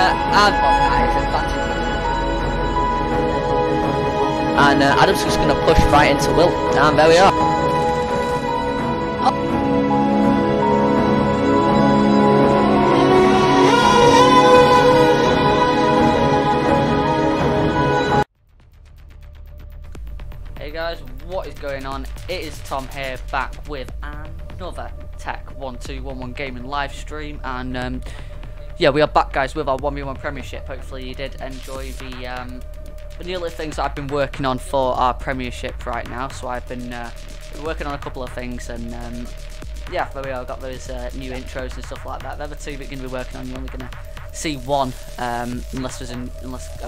and that is advantage. And Adam's just going to push right into Will. And there we are. Hey guys, what is going on? It is Tom here, back with another Tech 1211 gaming live stream, and yeah, we are back, guys, with our 1v1 Premiership. Hopefully you did enjoy the new little things that I've been working on for our Premiership right now. So I've been working on a couple of things, and yeah, there we are. Got those new intros and stuff like that. The other two we're going to be working on, you're only going to see one, unless I'm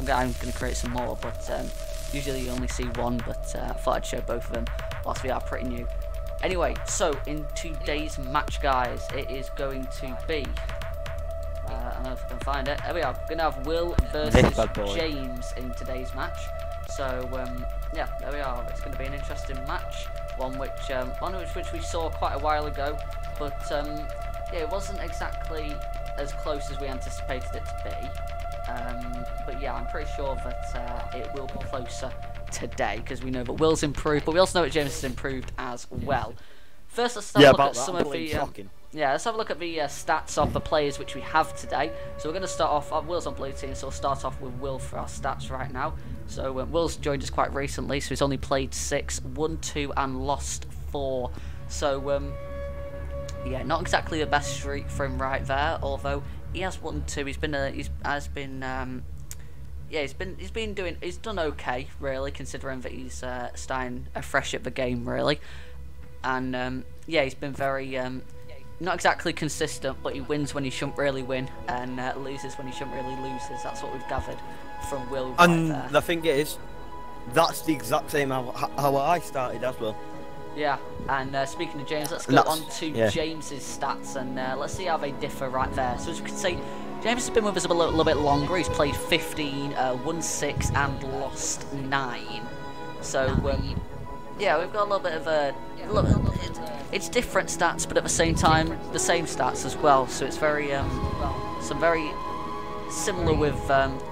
going to create some more, but usually you only see one, but I thought I'd show both of them whilst we are pretty new. Anyway, so in today's match, guys, it is going to be, I don't know if I can find it, there we are, we're going to have Will versus James in today's match. So, yeah, there we are, it's going to be an interesting match, one which we saw quite a while ago, but yeah, it wasn't exactly as close as we anticipated it to be. But yeah, I'm pretty sure that it will be closer today, because we know that Will's improved, but we also know that James has improved as well. First, let's have a look at some of the let's have a look at the stats of the players which we have today. So we're going to start off. Will's on blue team, so we'll start off with Will for our stats right now. So Will's joined us quite recently, so he's only played 6, won 2, and lost 4. So yeah, not exactly the best streak for him right there, although he has won 2. He's done okay, really, considering that he's starting afresh at the game, really. And yeah, he's been very not exactly consistent, but he wins when he shouldn't really win, and loses when he shouldn't really lose. That's what we've gathered from Will. And right, the thing is, that's the exact same how I started as well. Yeah, and speaking of James, let's go on to James's stats, and let's see how they differ right there. So as you can see, James has been with us a little bit longer. He's played 15, won 6, and lost 9. So yeah, we've got a little bit of it's different stats, but at the same time, the same stats as well. So it's very very similar with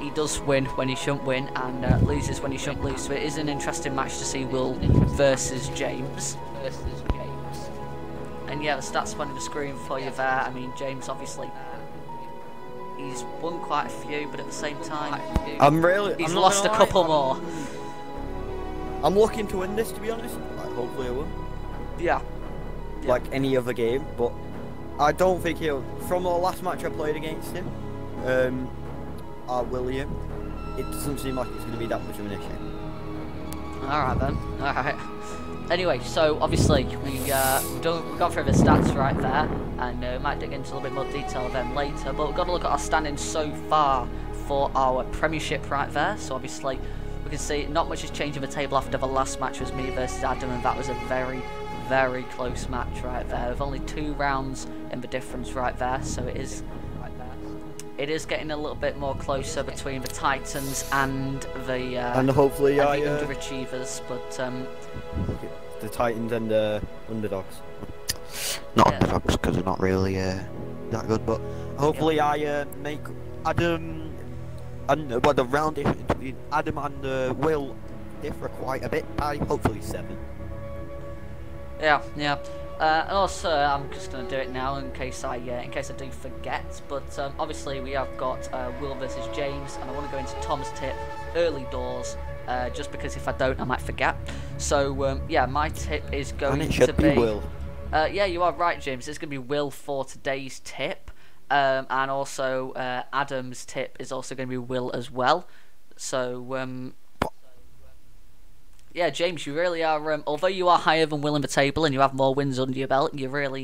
he does win when he shouldn't win, and loses when he shouldn't lose. So it is an interesting match to see Will versus James. And yeah, the stats on the screen for you there. I mean, James obviously he's won quite a few, but at the same time he's lost a couple more. I'm looking to win this, to be honest. Like, hopefully I will. Yeah. Like any other game, but I don't think he'll. From the last match I played against him, William, it doesn't seem like it's going to be that much of an issue. Alright then, alright. Anyway, so obviously we've gone through the stats right there, and we might dig into a little bit more detail of them later, but we've got to look at our standings so far for our Premiership right there. So obviously we can see not much has changed in the table after the last match was me versus Adam, and that was a very, very close match right there, with only 2 rounds in the difference right there. So it is getting a little bit more closer between the Titans and the hopefully the underachievers, but the Titans and the underdogs. Not underdogs, because they're not really that good, but hopefully I make Adam and the round difference between Adam and Will differ quite a bit by hopefully 7. Yeah. And also, I'm just going to do it now in case I do forget. But obviously, we have got Will versus James, and I want to go into Tom's tip early doors, just because if I don't, I might forget. So yeah, my tip is going to be Will. Yeah, you are right, James. It's going to be Will for today's tip, and also Adam's tip is also going to be Will as well. So yeah, James, you really are. Although you are higher than Will in the table and you have more wins under your belt, you really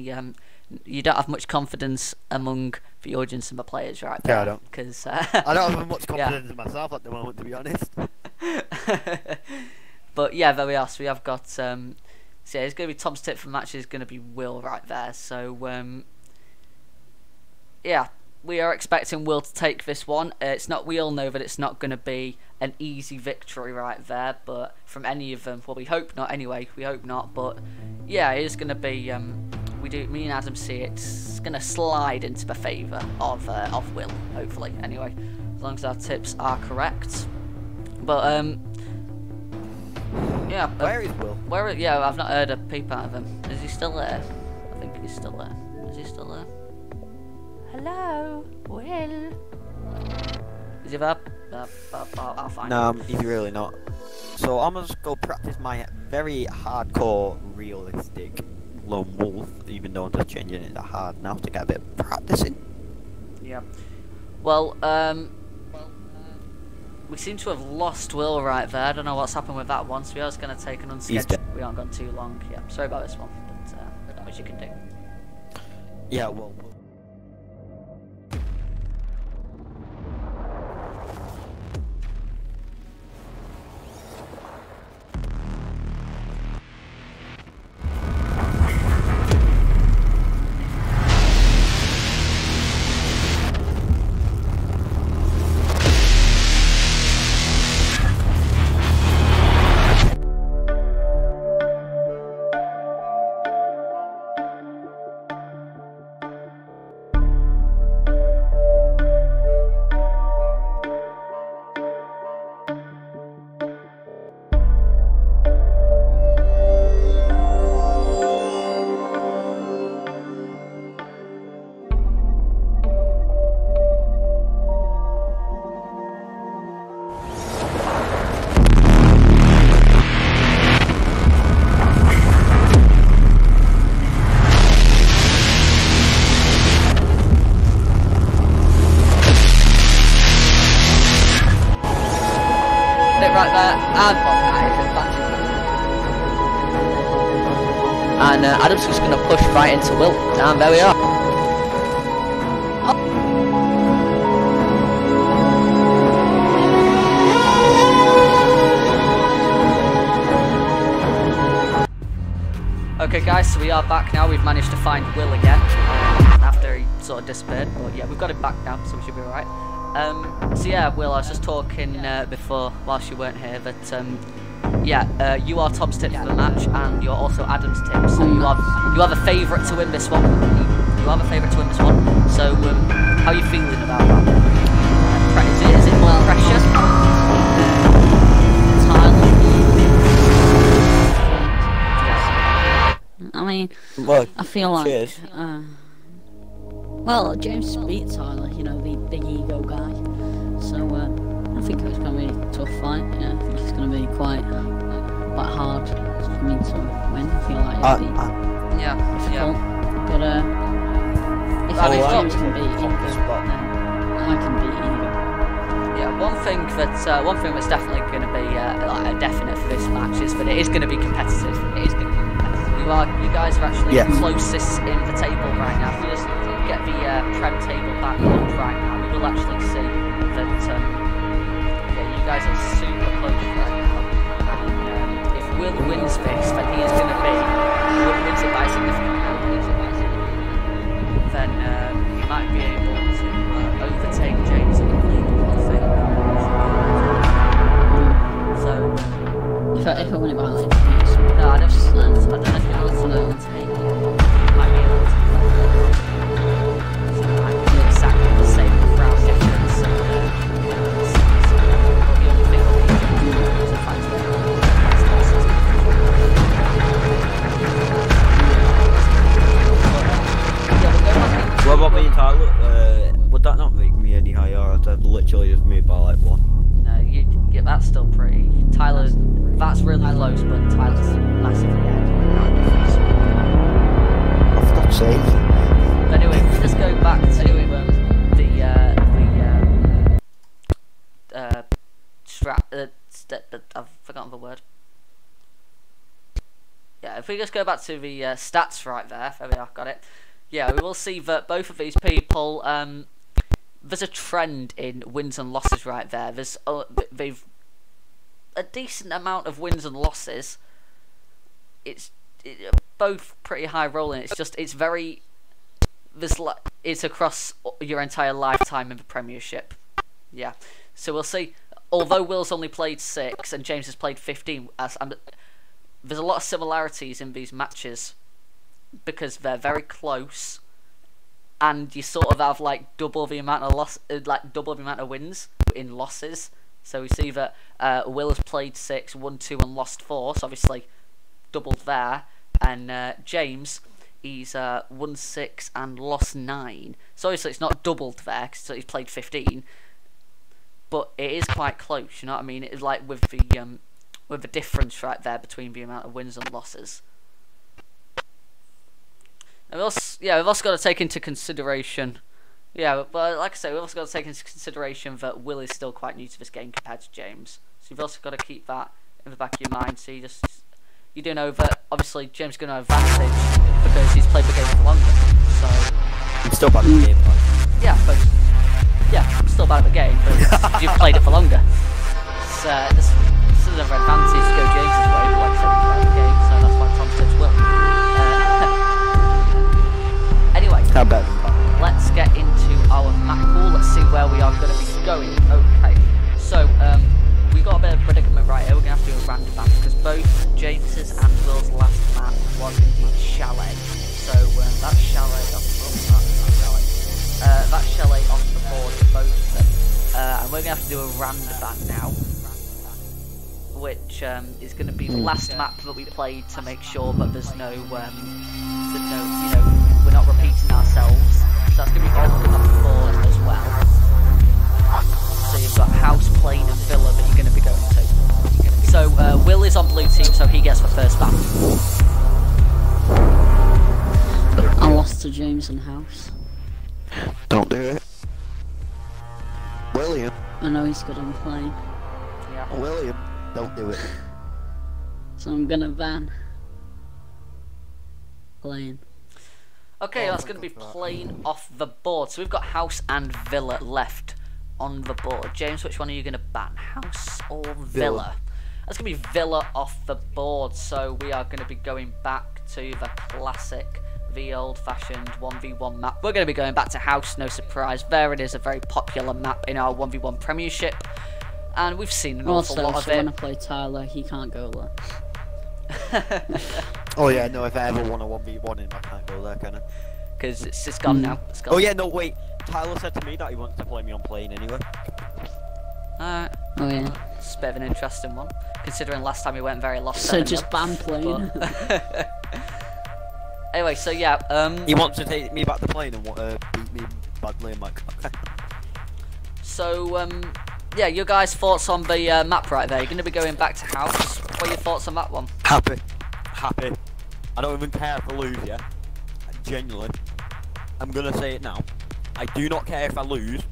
you don't have much confidence among the audience and the players, right? Yeah, I don't. Because I don't have much confidence in myself at the moment, to be honest. But yeah, there we are. So we have got. So yeah, it's going to be Tom's tip for the match is going to be Will right there. So yeah, we are expecting Will to take this one. It's not. We all know that it's not going to be an easy victory right there, but from any of them, well, we hope not. Anyway, we hope not. But yeah, it is going to be. me and Adam see it's gonna slide into the favour of Will, hopefully. Anyway, as long as our tips are correct. But yeah. Where is Will? Yeah, I've not heard a peep out of him. Is he still there? I think he's still there. Is he still there? Hello, Will. Is he there? I'll find him. No, he's really not. So I'm gonna go practice my very hardcore, realistic lone wolf, even though I'm just changing it to hard now to get a bit of practicing. Yeah. Well, we seem to have lost Will right there. I don't know what's happened with that one, so we are just going to take an unscheduled. We aren't gone too long. Yeah, sorry about this one, but there's not much you can do. Yeah, well. Right there, and Adam's just going to push right into Will, and there we are. Okay guys, so we are back now. We've managed to find Will again, after he sort of disappeared, but yeah, we've got him back now, so we should be alright. So yeah, Will, I was just talking before, whilst you weren't here, that yeah, you are Tom's tip for the match, and you're also Adam's tip. So you are the favourite to win this one. You are the favourite to win this one. So how are you feeling about that? Is it more pressure? I mean, Well, I feel like. cheers. Well, James beat Tyler, you know, the big ego guy. So I think it's going to be a tough fight. Yeah, I think it's going to be quite hard for me to win. I feel like it'll be difficult. But if James can beat Ego, then I can beat Ego. Yeah, one thing that's definitely going to be like a definite for this match is that it is going to be competitive. It is going to be competitive. You guys are actually closest in the table right now. If you just get the Prem table back up right now, we will actually see that you guys are super close right now. And if Will wins this, then he is going to be wins it by significant. Then he might be able to overtake James in the league. So If I win it by like, no, I don't know if you're able to overtake. You might be able to. Exactly the same round difference. The only thing is the fact What about me and Tyler? Would that not make me any higher? I'd literally just moved by like one. No, that's still pretty. Tyler's, that's really close, but Tyler's massively ahead. For God's sake. Anyway, if we just go back to I've forgotten the word. Yeah, if we just go back to the stats right there we are, got it. Yeah, we will see that both of these people, there's a trend in wins and losses right there. They've a decent amount of wins and losses. It's both pretty high rolling. It's just it's across your entire lifetime in the Premiership. Yeah, so we'll see. Although Will's only played 6 and James has played 15, there's a lot of similarities in these matches. because they're very close, and you sort of have like double the amount of wins in losses. So we see that Will has played 6, won 2, and lost 4. So obviously doubled there, and James, he's won 6 and lost 9. So obviously it's not doubled there, so he's played 15. But it is quite close, you know what I mean? It's like with the difference right there between the amount of wins and losses. And we've also got to take into consideration. Yeah, but like I say, we've also got to take into consideration that Will is still quite new to this game compared to James. So you've also got to keep that in the back of your mind. So you do know that obviously James is going to have advantage because he's played the game for longer. So I'm still bad at the game. I'm still bad at the game, but you've played it for longer. So this is another advantage to go James's way, but like I said, he's bad at the game, so that's why Tom says Will. Anyway, let's get into our map pool. Let's see where we are going to be going. Okay, so we got a bit of predicament right here. We're going to have to do a random map because both James's and Will's last map was indeed Chalet. So that's Chalet off that's Chalet off the board for both of them. And we're going to have to do a roundabout now, which is going to be the last map that we played to make sure that there's no, we're not repeating ourselves. So that's going to be all coming off the board as well. So you've got House, Plane and Villa that you're going to be going to. So Will is on blue team, so he gets the first map. I lost to James and House. Don't do it. William. I know he's good on Plane. Yeah. William, don't do it. So I'm gonna ban Plane. Okay, that's going to be Plane off the board. So we've got House and Villa left on the board. James, which one are you going to ban? House or Villa? That's going to be Villa off the board. So we are going to be going back to the classic, the old-fashioned 1v1 map. We're going to be going back to House, no surprise. There it is, a very popular map in our 1v1 Premiership. And we've seen an awful lot of it. When I play Tyler, he can't go there. Oh yeah, no, if I ever want a 1v1 him, I can't go there, can I? Because it's gone now. It's gone. Oh yeah, no, wait. Tyler said to me that he wants to play me on Plane anyway. Alright. Oh yeah. It's a bit of an interesting one, considering last time he went very lost. So just ban Plane. Anyway, so yeah, he wants to take me back to Plane and beat me badly in my car. So, yeah, your guys' thoughts on the map right there. You're going to be going back to House. What are your thoughts on that one? Happy. I don't even care if I lose, yeah? Genuinely. I'm going to say it now. I do not care if I lose.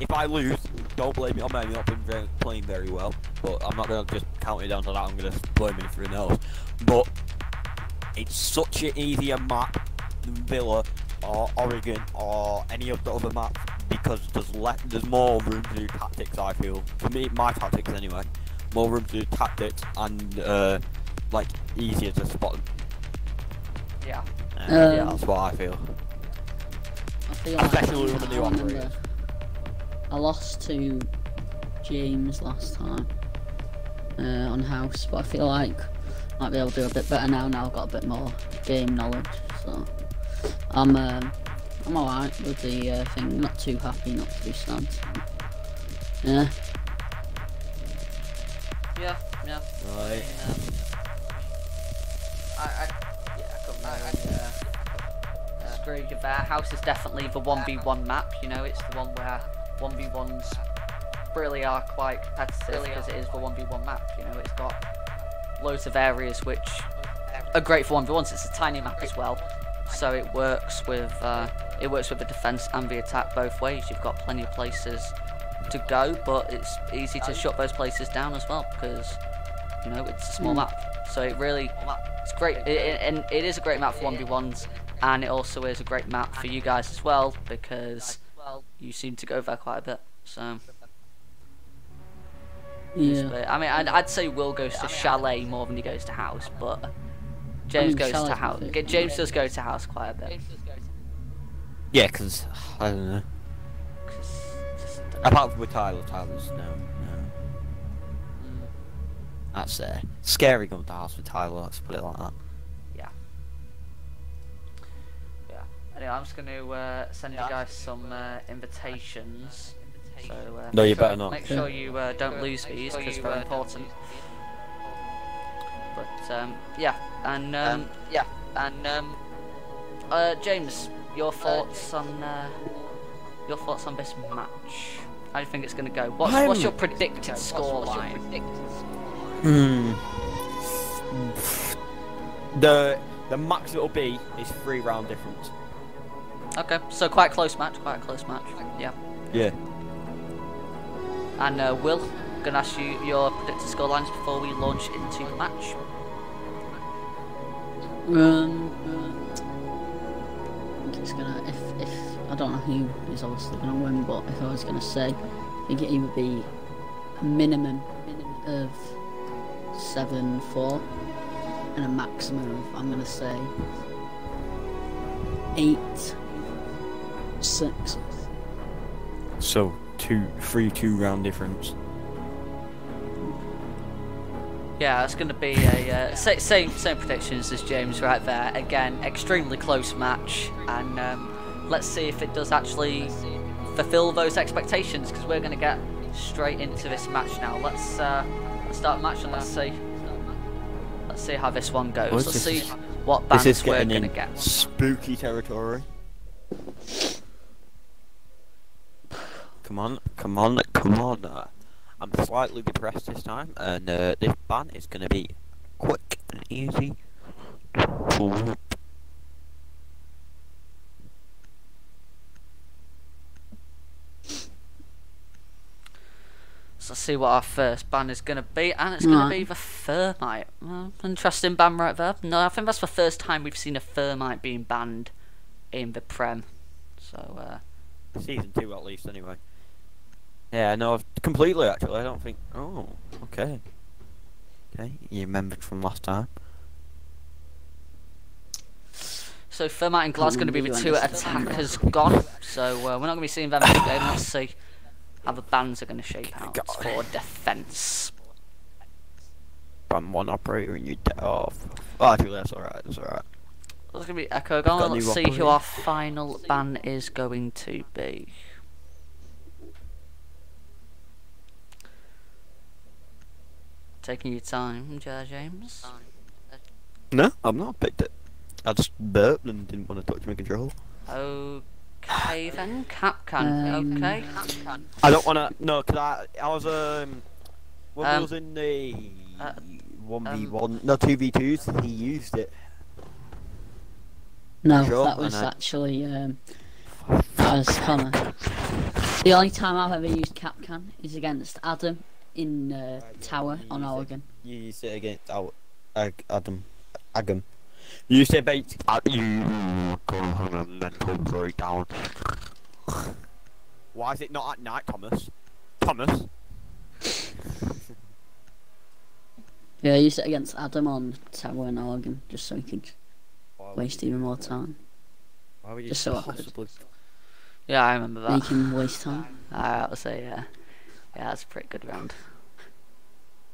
If I lose, don't blame me on me. I've not been playing very well. But I'm not going to just count it down to that. I'm going to blame it for anything else. But it's such an easier map than Villa or Oregon or any of the other maps because there's more room to do tactics, I feel. For me, my tactics anyway. More room to do tactics and like easier to spot them. Yeah. Yeah, that's what I feel. I feel Especially with the new operators. I lost to James last time on House, but I feel like I might be able to do a bit better now. Now I've got a bit more game knowledge, so I'm alright with the thing. Not too happy, not too sad. Yeah. Yeah. Right. I agree with that. House is definitely the 1v1 map, you know, it's the one where 1v1s really are quite competitive because it is the 1v1 map, you know, it's got loads of areas which are great for 1v1s. It's a tiny map as well, so it works with the defense and the attack both ways. You've got plenty of places to go, but it's easy to shut those places down as well because, you know, it's a small map. So it really, it's great, and it is a great map for 1v1s, and it also is a great map for you guys as well because you seem to go there quite a bit. So yeah. I mean, I'd say Will goes to Chalet more than he goes to House, but James goes to House. James does go to House quite a bit. Yeah, because I don't know. Apart from with Tyler's no. That's scary going to House with Tyler. Let's put it like that. Yeah. Anyway, I'm just going to send you guys some invitations. So No, you better not. Make sure you don't lose these because they're important. But yeah, and James, your thoughts on this match? How do you think it's going to go? What's your predicted scoreline? The max it'll be is 3-round difference. Okay, so quite a close match. Yeah. Yeah. And Will, I'm gonna ask you your predicted scorelines before we launch into the match. I think it's gonna, if I don't know who is obviously gonna win, but if I was gonna say, I think it would be a minimum of 7-4 and a maximum of, I'm gonna say, 8-6. So 2-round difference. Yeah, it's going to be a same predictions as James right there. Again, extremely close match, and let's see if it does actually fulfill those expectations, because we're going to get straight into this match now. Let's start the match and let's see how this one goes. Let's see what bands we're going to get. Spooky territory. Come on. I'm slightly depressed this time, and this ban is going to be quick and easy. So let's see what our first ban is going to be, and it's going to be the Thermite. Interesting ban right there. No, I think that's the first time we've seen a Thermite being banned in the Prem. So, Season 2 at least, anyway. Yeah, no, completely actually. I don't think. Oh, okay. Okay, you remembered from last time. So Thermite and Glad's going to be the two attackers gone. So we're not going to be seeing them in the game. Let's see how the bans are going to shape out for defence. Ban 1 operator and you dead off. Oh, actually, that's alright. That's alright. There's going to be Echo gone. Let's see who our final ban is going to be. Taking your time, James. No, I've not picked it. I just burped and didn't want to touch my control. Okay then, Capcan. Okay. I don't want to. No, cause I was when I was in the 1v1, no 2v2s, he used it. No, Sure, that was actually that was Connor. The only time I've ever used Capcan is against Adam in Tower on Oregon. You used it against Adam. You used it bait. You go on a mental breakdown. Why is it not at night, Thomas? Thomas? Yeah, I used it against Adam on Tower in Oregon, just so he could waste even more time. Why would you Just so I possibly? Yeah, I remember that. Make him waste time. I would say, yeah. Yeah, that's a pretty good round.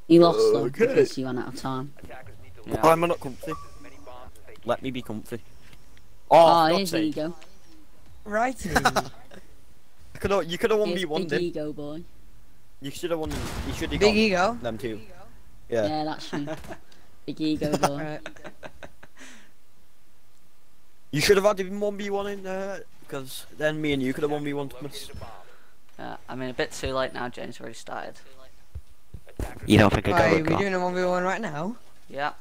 He lost though, because he ran out of time. Yeah. Why am I not comfy? Let me be comfy. Oh, for here's God's sake. ego. Right. You could have Here's 1v1 big ego boy. You should have won. You should have Big ego. them too. Yeah. Yeah, that's you. Big ego boy. Right. You should have had him 1v1 in there, because then me and you could have 1v1 Thomas. Yeah, I mean, a bit too late now. James already started. You don't think I Right, got we're doing a 1v1 right now. Yeah.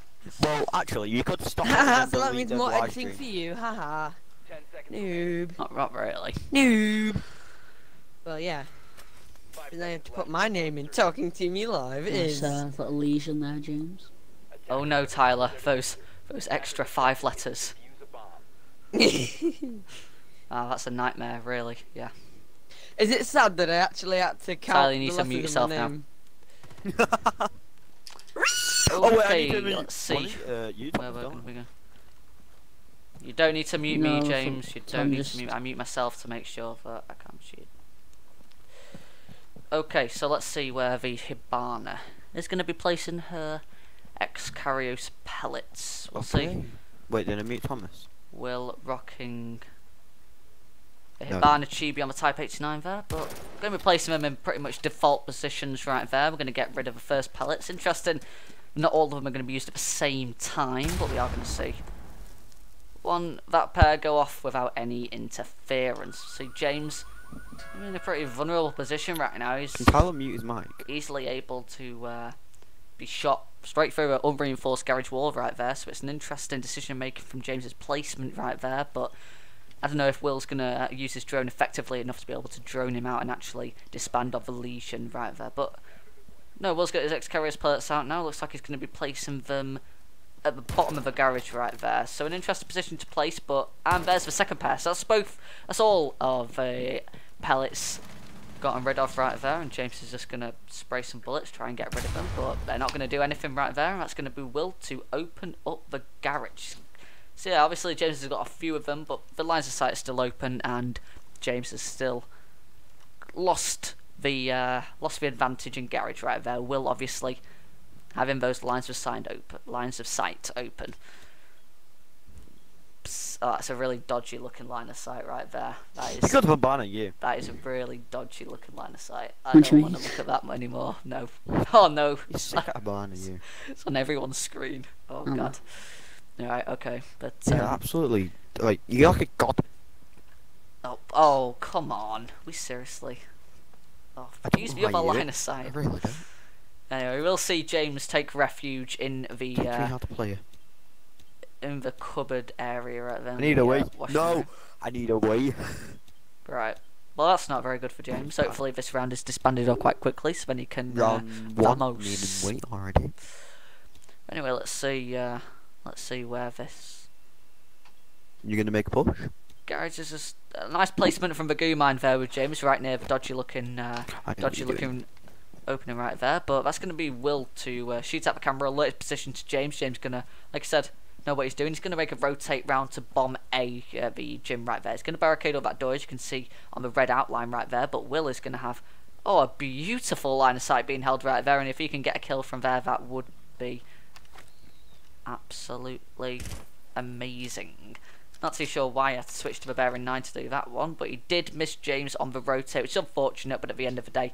Well, actually, you could stop. Haha, so that means more editing for you. Haha. Noob. Not really. Noob. Well, yeah. Then I have to put my name in talking to me live. It There's is. a little lesion there, James. Oh no, Tyler. Those extra 5 letters. Ah, that's a nightmare, really. Yeah. Is it sad that I actually had to count Tyler, you need the to mute letters of my yourself now. name? Oh, wait, I Okay, need to let's see. you Where we're gonna go. You don't need to mute No, me, James. You Tom don't need just- to mute. I mute myself to make sure that I can't shoot. Okay, so let's see where the Hibana is going to be placing her Excarios pellets. We'll see. Wait, did I mute Thomas? Will rocking Hibana Chibi on the Type 89 there, but going to be placing them in pretty much default positions right there. We're going to get rid of the first pellets. Interesting, not all of them are going to be used at the same time, but we are going to see that pair go off without any interference. See James in a pretty vulnerable position right now. He's Can Tyler mute his mic? easily able to be shot straight through an unreinforced garage wall right there, so it's an interesting decision making from James's placement right there, but I don't know if Will's going to use his drone effectively enough to be able to drone him out and actually disband of the Legion right there, but no, Will's got his X-Carriers pellets out now. Looks like he's going to be placing them at the bottom of the garage right there, so an interesting position to place, and there's the second pair, so that's all of the pellets gotten rid of right there, and James is just going to spray some bullets, try and get rid of them, but they're not going to do anything right there, and that's going to be Will to open up the garage. So yeah, obviously James has got a few of them, but the lines of sight are still open, and James has still lost the advantage in garage right there. Will obviously having those lines of sight open. Oh, that's a really dodgy looking line of sight right there. That is. You got a banner, you. That is a really dodgy looking line of sight. I What do don't you want to mean? look at that anymore. No. Oh no. You're sick at a banner, you. It's on everyone's screen. Oh Oh. god. Alright, okay. But Yeah, absolutely. Like, you're like a god. oh come on. We seriously. Oh, I don't use know the how other you do line it. of sight. I really don't. Anyway, we'll see James take refuge in the Teach me how to play it. cupboard area right there. I need a way. washing No! area. I need a way. Right. Well, that's not very good for James. Hopefully this round is disbanded up quite quickly, so then he can Round one, vamos. needing weight already. Anyway, let's see where this You're gonna make a push? garage is. Just a nice placement from the goo mine there with James, right near the dodgy looking opening right there. But that's going to be Will to shoot at the camera, alert his position to James. James gonna, like I said, know what he's doing. He's going to make a rotate round to bomb the gym right there. He's going to barricade all that door, as you can see on the red outline right there. But Will is going to have a beautiful line of sight being held right there, and if he can get a kill from there, that would be absolutely amazing. Not too sure why I had to switch to the bearing 9 to do that one, but he did miss James on the rotate, which is unfortunate, but at the end of the day,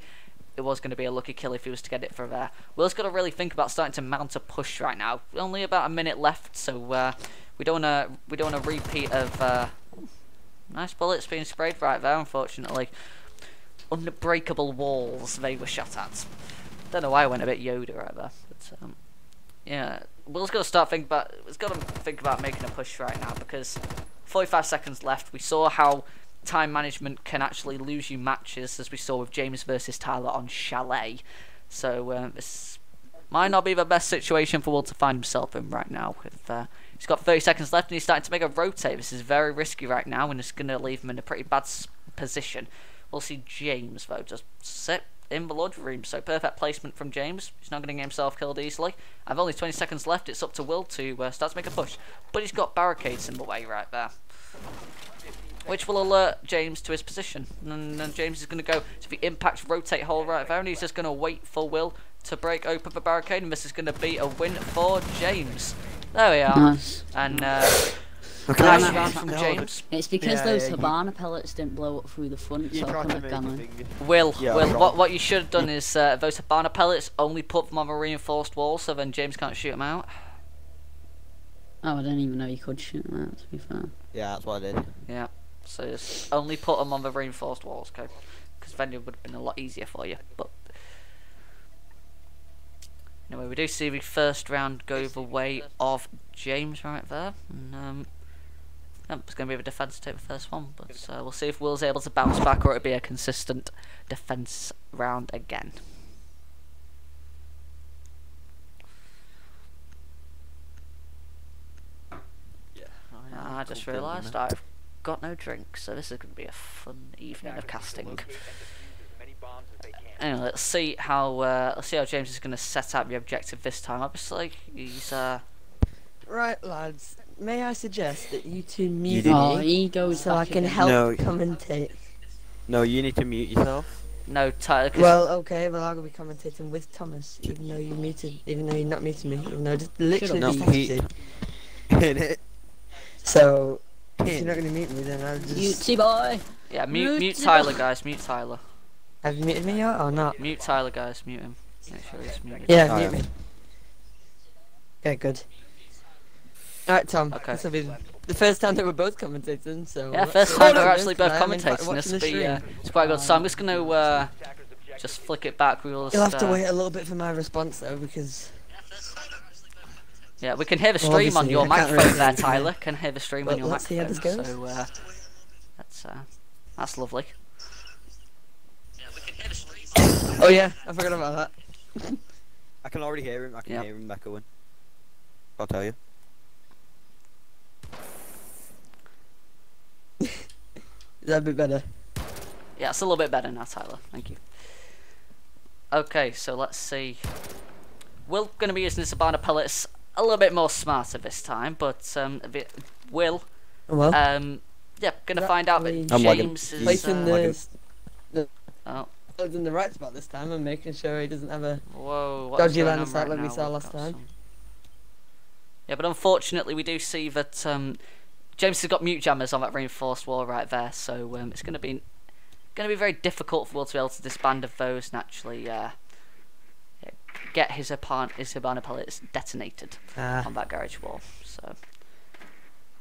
it was going to be a lucky kill if he was to get it from there. Will's got to really think about starting to mount a push right now. Only about a minute left, so we don't want a repeat of nice bullets being sprayed right there. Unfortunately, unbreakable walls they were shot at. Don't know why I went a bit Yoda right there, but yeah. Will's got to think about making a push right now, because 45 seconds left. We saw how time management can actually lose you matches, as we saw with James versus Tyler on Chalet. So this might not be the best situation for Will to find himself in right now. He's got 30 seconds left and he's starting to make a rotate. This is very risky right now, and it's going to leave him in a pretty bad position. We'll see James though just sit in the laundry room, so perfect placement from James. He's not going to get himself killed easily. I've only 20 seconds left. It's up to Will to start to make a push, but he's got barricades in the way right there, which will alert James to his position, and then James is going to go to the impact rotate hole right there, and he's just going to wait for Will to break open the barricade, and this is going to be a win for James. There we are. Nice. And Okay. nice Yeah, round from James. It's because Yeah, those yeah, Habana pellets didn't blow up through the front, so I couldn't have gone in. Will, Yeah, Will, wrong. what you should have done is those Habana pellets, only put them on a reinforced wall, so then James can't shoot them out. Oh, I didn't even know you could shoot them out, to be fair. Yeah, that's what I did. Yeah, so just only put them on the reinforced walls, okay? Because then it would have been a lot easier for you. But anyway, we do see the first round go the way of James right there. And, it's going to be the defence to take the first one, but we'll see if Will's able to bounce back, or it'll be a consistent defence round again. Yeah. I just realised I've got no drink, so this is going to be a fun evening of casting. Anyway, let's see how James is going to set out the objective this time. Obviously, he's Right, lads. May I suggest that you two mute Oh, me he goes so I back can again. help No. commentate? No, you need to mute yourself. no Tyler. Well, okay, well I'll be commentating with Thomas, even though you're muted, even though you're not muting me, even though just literally No, just he- muted. In it. So If you're not gonna mute me, then I'll just. Mutey boy. Yeah, mute Tyler, guys. Mute Tyler. Have you muted me yet or not? Mute Tyler, guys. Mute him. Make sure he's muted. Yeah, Oh, mute yeah. me. Okay, good. Alright, Tom. Okay. This will be the first time that we're both commentating, so. Yeah, let's first see time how we're it actually is, both 'cause I haven't commentating. watching This the will be stream. it's quite good. So I'm just gonna just flick it back. We will. You'll have to wait a little bit for my response though, because. Yeah, we can hear the Well, stream on obviously, your I can't microphone really there, hear you. Tyler. Can hear the stream on But your let's see how microphone. this goes. So that's lovely. Oh yeah, I forgot about that. I can already hear him. I can Yep. hear him echoing. I'll tell you. Is that a bit better? Yeah, it's a little bit better now, Tyler. Thank you. Okay, so let's see. We're going to be using this Sabana pellets a little bit more smarter this time, but Will, Oh well. yeah, going to That find out really- that I'm lagging. James is. Placing Lagging. the Oh, in the right spot this time and making sure he doesn't have a. whoa! What's Dodgy going line on of sight right like we now? saw We've last got time. some- Yeah, but unfortunately, we do see that James has got mute jammers on that reinforced wall right there, so it's going to be very difficult for Will to be able to disband of those and actually get his Habana pellets detonated on that garage wall. So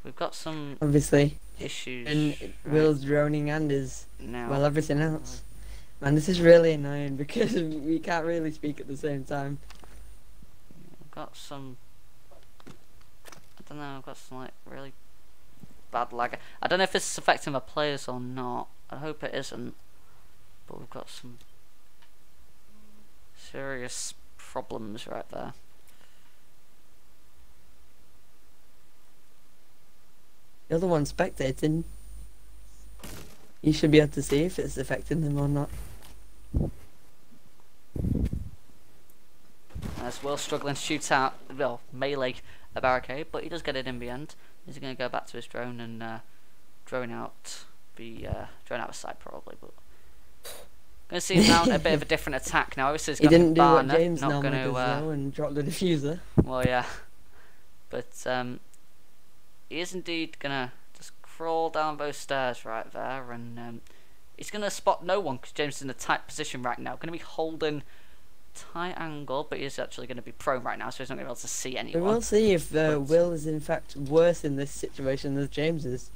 we've got some Obviously, issues and Will's droning and his now. well everything else. Man, this is really annoying because we can't really speak at the same time. I've got some. I don't know. I've got some like really bad lag. I don't know if this is affecting my players or not. I hope it isn't. But we've got some serious problems right there. You're the one spectating. You should be able to see if it's affecting them or not. As Will struggling to shoot out, well, melee a barricade, but he does get it in the end. He's going to go back to his drone and drone out the site probably, but going to see him mount a bit of a different attack now. Obviously, he's He got the didn't do what banner, James not normally going does to. though and drop the diffuser. Well, yeah, but he is indeed going to just crawl down those stairs right there, and he's going to spot no one because James is in a tight position right now. Going to be holding tight angle, but he's actually going to be prone right now, so he's not going to be able to see We anyone. will see if Will is in fact worse in this situation than James is.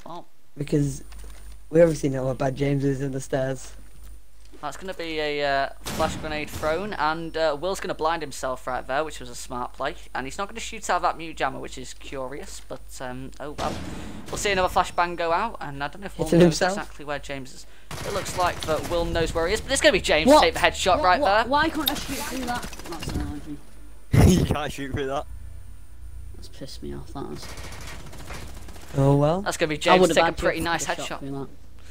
Well, Because we obviously know how bad James is in the stairs. that's going to be a flash grenade thrown, and Will's going to blind himself right there, which was a smart play. And he's not going to shoot out that mute jammer, which is curious, but oh well. We'll see another flashbang go out, and I don't know if Will Hitting knows himself? exactly where James is. It looks like that Will knows where he is, but it's going to be James What? to take the headshot right there. Why can't I shoot through that? That's annoying. You can't shoot through that. That's pissed me off. That was. Oh well. That's going to be I James would to have take a had pretty to nice shot headshot. through that.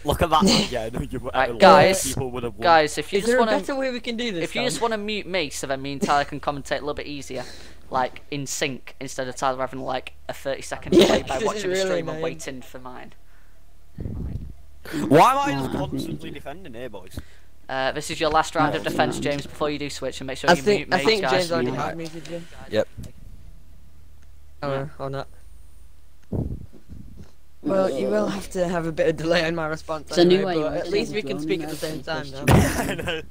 Look at that. Yeah, no, you would. Right, guys, people would have won. Guys, if you Is just there a want better to, way we can do this? if you Tom? just want to mute me, so then me and Tyler can commentate a little bit easier, like in sync, instead of Tyler having like a 30-second Yeah, delay by this is watching the really stream and annoying. waiting for mine. Why am I just Yeah, constantly defending here, boys? This is your last round of Oh, defence, yeah. James, before you do switch, and make sure I you think mute me, guys. James already Yeah. had muted you. Yep. Or not. Well, you will have to have a bit of delay on my response. It's a new anyway, way but of at least we making can a speak at drone, the same no time now. question. I know.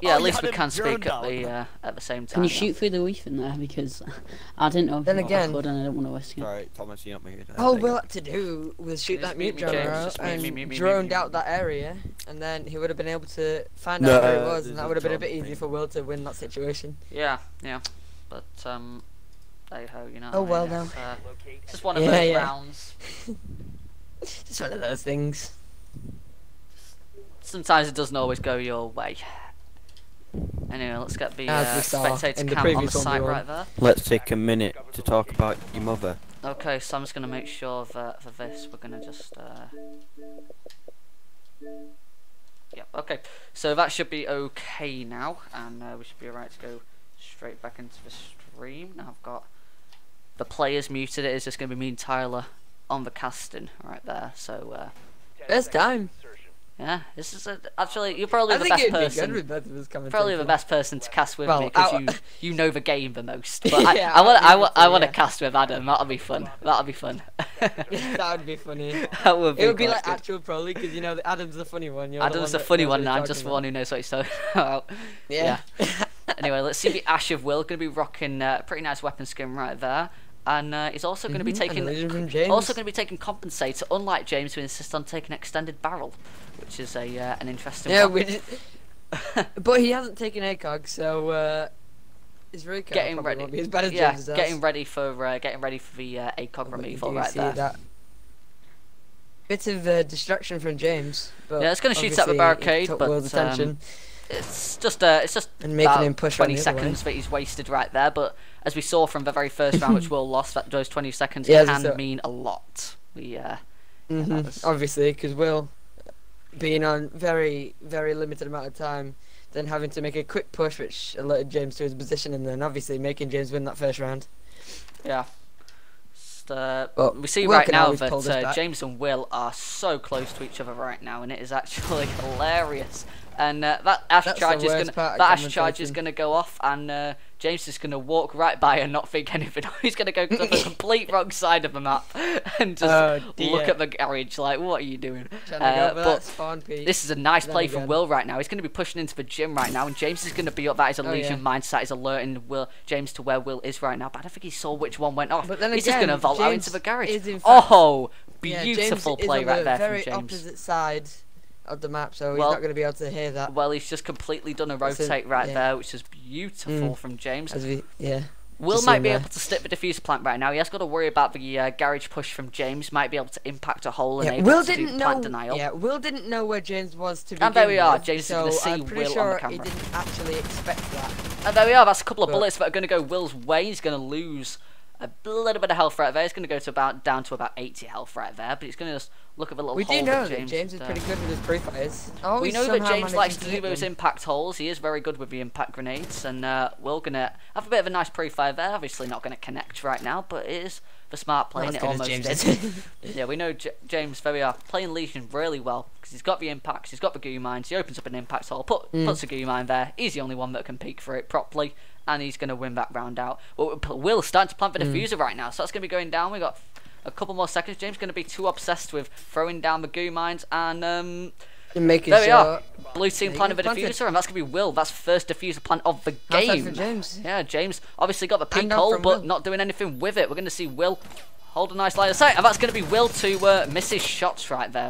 Yeah, Oh, at you least had we him can speak droned at the same time. Can you now. shoot through the roof in there? Because I didn't know if Then I again- could and I don't want to risk it. Sorry, Thomas, you're not muted. All Will had to do was shoot Just that mute mute me, jammer James, out just mute me, and mute me, droned mute me. out that area, and then he would have been able to find No, out where he was, there's and that a would have been a drone bit easier thing. for Will to win that situation. Yeah, but hey ho, you know. Oh, what I well mean, now. it's just one of Yeah, those yeah. rounds. Just one of those things. Sometimes it doesn't always go your way. Anyway, let's get the As we saw spectator in the cam on the previous one we site won. right there. Let's take a minute to talk about your mother. Okay, so I'm just going to make sure that for this we're going to just... Yep, okay. So that should be okay now, and we should be alright to go straight back into the stream. Now I've got the players muted. It is just going to be me and Tyler on the casting right there, so... First time. Yeah, this is actually you're probably I the think best it'd be good person. with both of us commentating. Probably the best person to cast with Well, me because I- you know the game the most. But Yeah, I want to yeah. cast with Adam. That'll be fun. That'll be fun. That would be funny. That would be. It would be quite like good. actual Pro League because you know Adam's the funny one. You're Adam's the that funny knows one, what and he's I'm just the talking one who knows what he's talking about. Yeah. Anyway, let's see the Ash of Will. Going to be rocking pretty nice weapon skin right there. And he's also going to be And taking illusion from James. also going to be taking compensator, unlike James, who insists on taking extended barrel, which is a an interesting. Yeah, one. but he hasn't taken ACOG, so his recall Getting probably ready. won't be as bad as Yeah, James's does. getting ready for the ACOG But you removal do right see there. that bit of distraction from James. But Yeah, it's going to shoot at the obviously barricade, it took but Will's attention it's just and making about him push 20 on the other way. seconds that he's wasted right there. But as we saw from the very first round, which Will lost, that those 20 seconds Yeah, as I can saw. mean a lot. That was- Obviously, because Will being on very, very limited amount of time, then having to make a quick push, which alerted James to his position, and then obviously making James win that first round. Yeah. But We see Will right can now always pull this that back. James and Will are so close to each other right now, and it is actually hilarious. And that Ash That's charge the is worst gonna part of that Ash charge is commentating. gonna go off, and James is gonna walk right by and not think anything. He's gonna go to the complete wrong side of the map and just Oh, look dear. at the garage like, what are you doing? Trying to go for But that spawn peak. this is a nice Then play from again. Will right now. He's going to be pushing into the gym right now, and James is going to be up. That his illusion mindset is alerting James to where Will is right now. But I don't think he saw which one went off. But then He's just again, going to vault out James into the garage. is in fact- Oh, Yeah, beautiful James play is on right the there very from James. opposite side of the map, so Well- he's not going to be able to hear that. Well, he's just completely done a That's a- rotate right yeah. there, which is beautiful Mm. from James. Yeah. Will Just might seeing be there. able to stick the diffuser plant right now. He has got to worry about the garage push from James. Might be able to impact a hole and Yeah, able Will to do didn't plant know. denial. Yeah, Will didn't know where James was to begin And there we are, with, James is so gonna see I'm pretty Will on sure the camera. he didn't actually expect that. And there we are. That's a couple of But- bullets that are going to go Will's way. He's going to lose a little bit of health right there. He's going to go to down to about 80 health right there. But he's going to just look at the little We hole do that know that James is pretty good with his pre-fires. Oh, We he's know that somehow James likes managing to do hit those them. impact holes. He is very good with the impact grenades. And Will going to have a bit of a nice pre-fire there. Obviously not going to connect right now, but it is the smart play. Not And as it good as almost James did. is. Yeah, we know James very are playing Legion really well because he's got the impacts, he's got the goo mines, he opens up an impact hole, puts a goo mine there. He's the only one that can peek for it properly, and he's going to win that round out. Well, Will's starting to plant the diffuser right now, so that's going to be going down. We got a couple more seconds. James going to be too obsessed with throwing down the goo mines, and And making there we sure. are. Blue team Yeah, planted the planted. diffuser, and that's going to be Will. That's first diffuser plant of the High five game. for James. Yeah, James obviously got the peak And down hole, from but Will. not doing anything with it. We're going to see Will hold a nice line of sight, and that's going to be Will to miss his shots right there.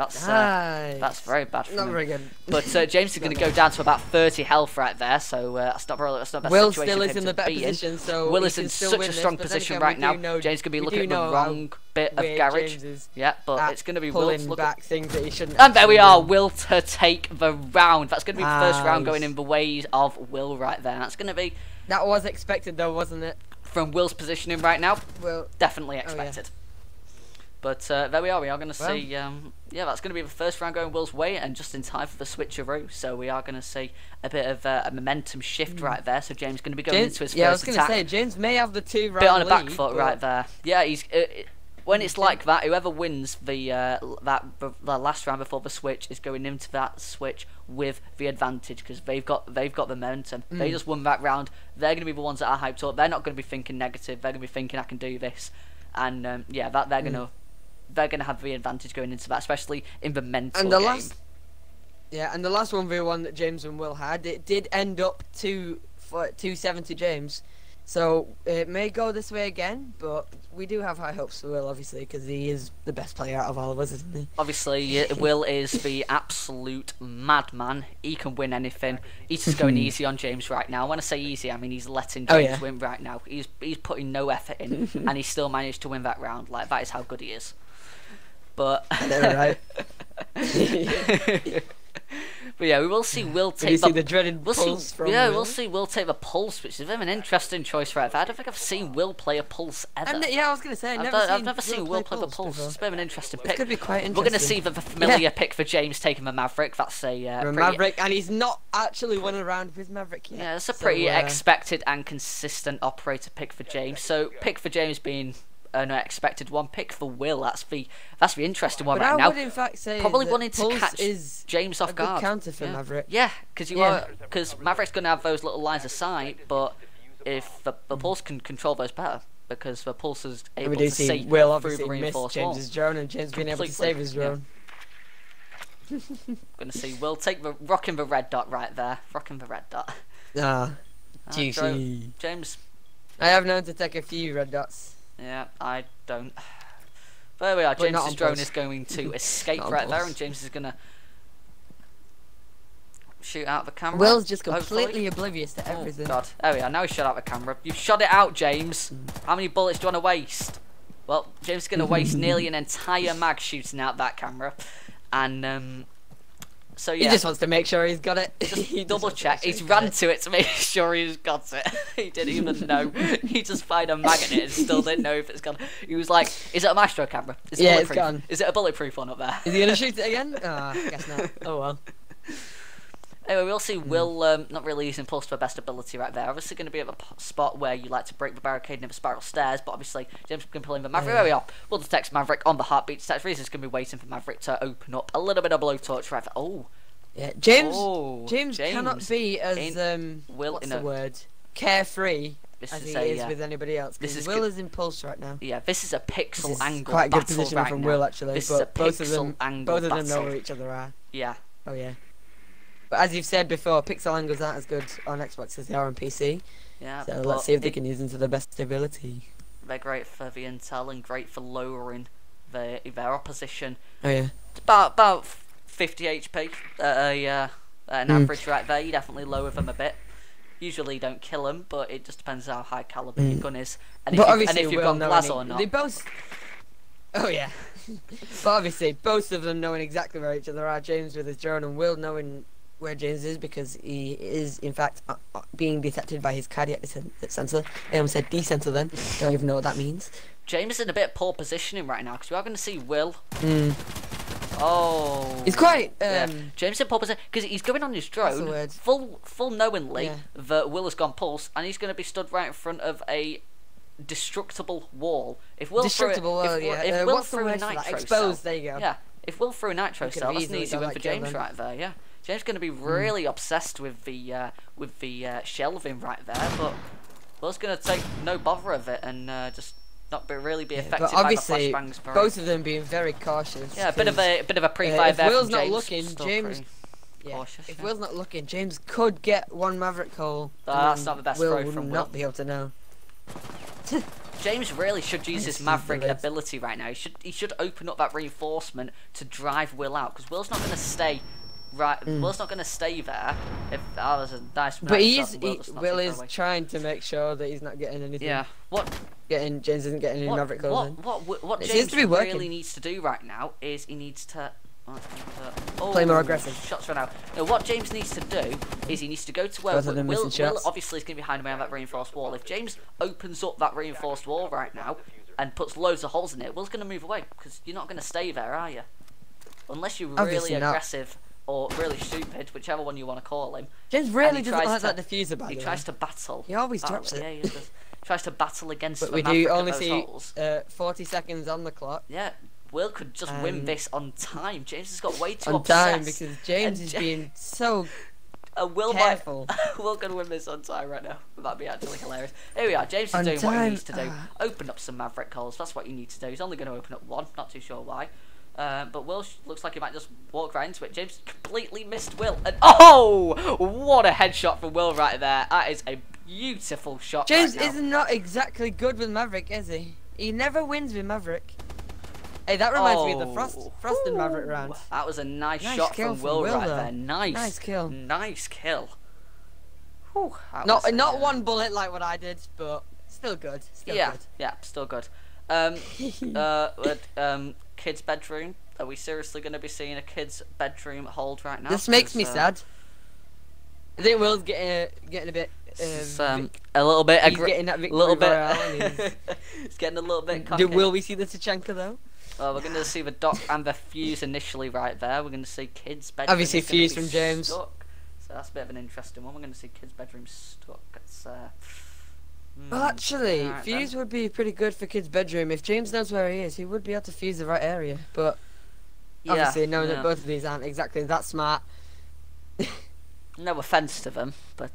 That's very bad for Not him. very good. But James is going to go down to about 30 health right there, so that's not the best Will situation still for is him in to the better be position, so Will he is can in still such win a this, strong but then position again, right we now. do know- James going to be we looking do at the know how wrong bit of weird garage. James is Yeah, but at it's going to be Will pulling to look back things that he shouldn't. and there we are, actually do. Will to take the round. That's going to be the first round Nice. going in the ways of Will right there. That's going to be, That was expected though, wasn't it? from Will's positioning right now, Well, definitely yeah. expected. But there we are. We are going to Well. see. Yeah, that's going to be the first round going Will's way, and just in time for the switcheroo. So we are going to see a bit of a momentum shift right there. So James going to be going James, into his yeah, I was first going attack. to say James may have the 2 round Bit on a back lead, foot but right there. Yeah, he's when it's like that, whoever wins the last round before the switch is going into that switch with the advantage because they've got the momentum. They just won that round. They're going to be the ones that are hyped up. They're not going to be thinking negative. They're going to be thinking I can do this, and yeah, that they're going to have the advantage going into that, especially in the mental And the game. and the last 1v1 that James and Will had, it did end up 270 James. So it may go this way again, but we do have high hopes for Will, obviously, because he is the best player out of all of us, isn't he? Obviously, Will is the absolute madman. He can win anything. He's just going easy on James right now. When I say easy, I mean he's letting Oh, James yeah. win right now. He's putting no effort in, and he still managed to win that round. Like, that is how good he is. But Right. but yeah, we will see Will Did you take see the dreaded We'll pulse see, from yeah, Will? we'll see Will take the pulse, which is a bit of an interesting choice right there. I don't think I've seen Will play a pulse ever. Yeah, I was going to say, I've never seen Will play the pulse. before. It's a bit of an interesting It pick. could be quite We're going to interesting. see the familiar pick for James taking the Maverick. That's a For pretty, Maverick, and he's not actually won a round with Maverick yet. yeah, it's a So, pretty expected and consistent operator pick for James. So pick for James being an expected one pick for Will. That's the interesting one But right I now. would in fact say Probably that wanting to Pulse catch is James off a good guard. counter for yeah. Maverick. Yeah, because because Maverick's going to have those little lines of sight, but if the Pulse can control those better, because the Pulse is And able we do to see see Will through the obviously miss reinforced wall. James's drone, and James being able to Completely, save his drone. Going to see Will rocking the red dot right there, rocking the red dot. Ah, juicy. James. I have known to take a few red dots. Yeah, I don't. There we are. But not James's on drone Pulse. is going to escape Not on right there, Pulse. and James is going to shoot out the camera. Will's just hopefully. completely oblivious to everything. Oh God, there we are. Now he shot out the camera. You've shot it out, James. How many bullets do you want to waste? Well, James is going to waste nearly an entire mag shooting out that camera, and so yeah. He just wants to make sure he's got it. He double check. He's ran to it to make sure he's got it. He didn't even know. He just fired a mag in it and still didn't know if it's gone. He was like, "Is it a maestro camera? Is it Yeah, it's bulletproof? gone. Is it a bulletproof one up there?" Is he gonna shoot it again? Ah, I guess not. Oh well. Anyway, we'll see Will not really using Pulse to her best ability right there. Obviously going to be at the spot where you like to break the barricade and the spiral stairs, but obviously James can pull in the Maverick. There we are. Will detect Maverick on the heartbeat detect. Reason's going to be waiting for Maverick to open up a little bit of blowtorch right there. Oh. Yeah, James. Oh, James cannot be as Will what's in the a- word? Carefree This as is he a, is with anybody else. this Because is Will good. is in Pulse right now. Yeah, this is a pixel This is angle quite a good battle positioning right from now. Will actually, This but is a both of pixel them, angle both of them know battle. where each other are. Yeah. Oh yeah. But as you've said before, pixel angles aren't as good on Xbox as they are on PC. Yeah, So but let's see if they can use them to their best ability. they're great for the intel and great for lowering their opposition. Oh yeah. About 50 HP an average right there. You definitely lower them a bit. Usually don't kill them, but it just depends how high caliber your gun is, and But if obviously you've Will got knowing glass it- or not. They both. Oh yeah. But obviously, both of them knowing exactly where each other are. James with his drone, and Will knowing where James is because he is in fact being detected by his cardiac sensor. I almost said D-sensor then. Don't even know what that means. James is in a bit of poor positioning right now because we are going to see Will. Hmm. Oh. He's quite. Yeah. James in poor position because he's going on his That's the drone word. full knowingly Yeah. that Will has gone Pulse, and he's going to be stood right in front of a destructible wall. If Will Destructible. threw, Well, if, yeah. if Will What's the through a word for that? nitro Exposed. cell, There you go. yeah. If Will threw a nitro You could cell, have that's an easily easy done win that for kill James then. right there. Yeah. James going to be really obsessed with the shelving right there, but Will's going to take no bother of it and just not really be affected But by the obviously, flashbangs. both of them being very cautious. Yeah, a bit of 'cause, a pre-fire if there Will's from not James. looking, Still James. pretty Yeah, cautious, if yeah. Will's not looking, James could get one Maverick hole. That's and not the best Will throw would from not Will. be able to know. James really should use his This is Maverick the red. ability right now. He should open up that reinforcement to drive Will out because Will's not going to stay right. Will's not going to stay there. If that was a nice. But he nice is. shot, Will just not Will too far is away. trying to make sure that he's not getting anything. Yeah. What James isn't getting any Maverick holes in. what It James seems to be working. really needs to do right now is he needs to. Oh, Play more aggressive. Shots right now. No, what James needs to do is he needs to go to where Both of them Will missing shots. obviously is going to be hiding behind that reinforced wall. If James opens up that reinforced wall right now and puts loads of holes in it, Will's going to move away because you're not going to stay there, are you? Unless you're Obviously really not. aggressive or really stupid, whichever one you want to call him. James really he doesn't tries like to- that diffuser by He the way. tries to battle. He always drops it. Yeah, he does. Tries to battle against But the we Maverick do at only those see holes. 40 seconds on the clock. Yeah, Will could just win this on time. James has got way too On obsessed. time because James And is Ja- being so Will careful. Will could win this on time right now. That'd be actually hilarious. Here we are. James is On doing what he time, needs to do. Open up some Maverick holes. That's what you need to do. He's only going to open up one. Not too sure why. But Will looks like he might just walk right into it. James completely missed Will. And oh, what a headshot from Will right there. That is a beautiful shot. James right now. is not exactly good with Maverick, is he? He never wins with Maverick. Hey, that reminds me of the Frost and Maverick round. That was a nice Nice shot kill from from Will Will, right though. there. Nice kill. Nice kill. Whew, that Not was, not one bullet like what I did, but still good. Still Yeah, good. yeah, still good. Kid's bedroom. Are we seriously going to be seeing a kid's bedroom hold right now? This makes me 'Cause, sad. I think Will's getting a bit. It's, a little bit. He's getting that victory little bit. royale and It's getting a little bit cocky. Will we see the Tachenka though? Well, we're going to see the dock and the fuse initially right there. We're going to see kid's bedroom. Obviously is gonna fuse be from James. Stuck. So that's a bit of an interesting one. We're going to see kid's bedroom stuck. It's Well, actually, Alright, fuse then. would be pretty good for kid's bedroom. If James knows where he is, he would be able to fuse the right area. But obviously, knowing that both of these aren't exactly that smart. No offense to them, but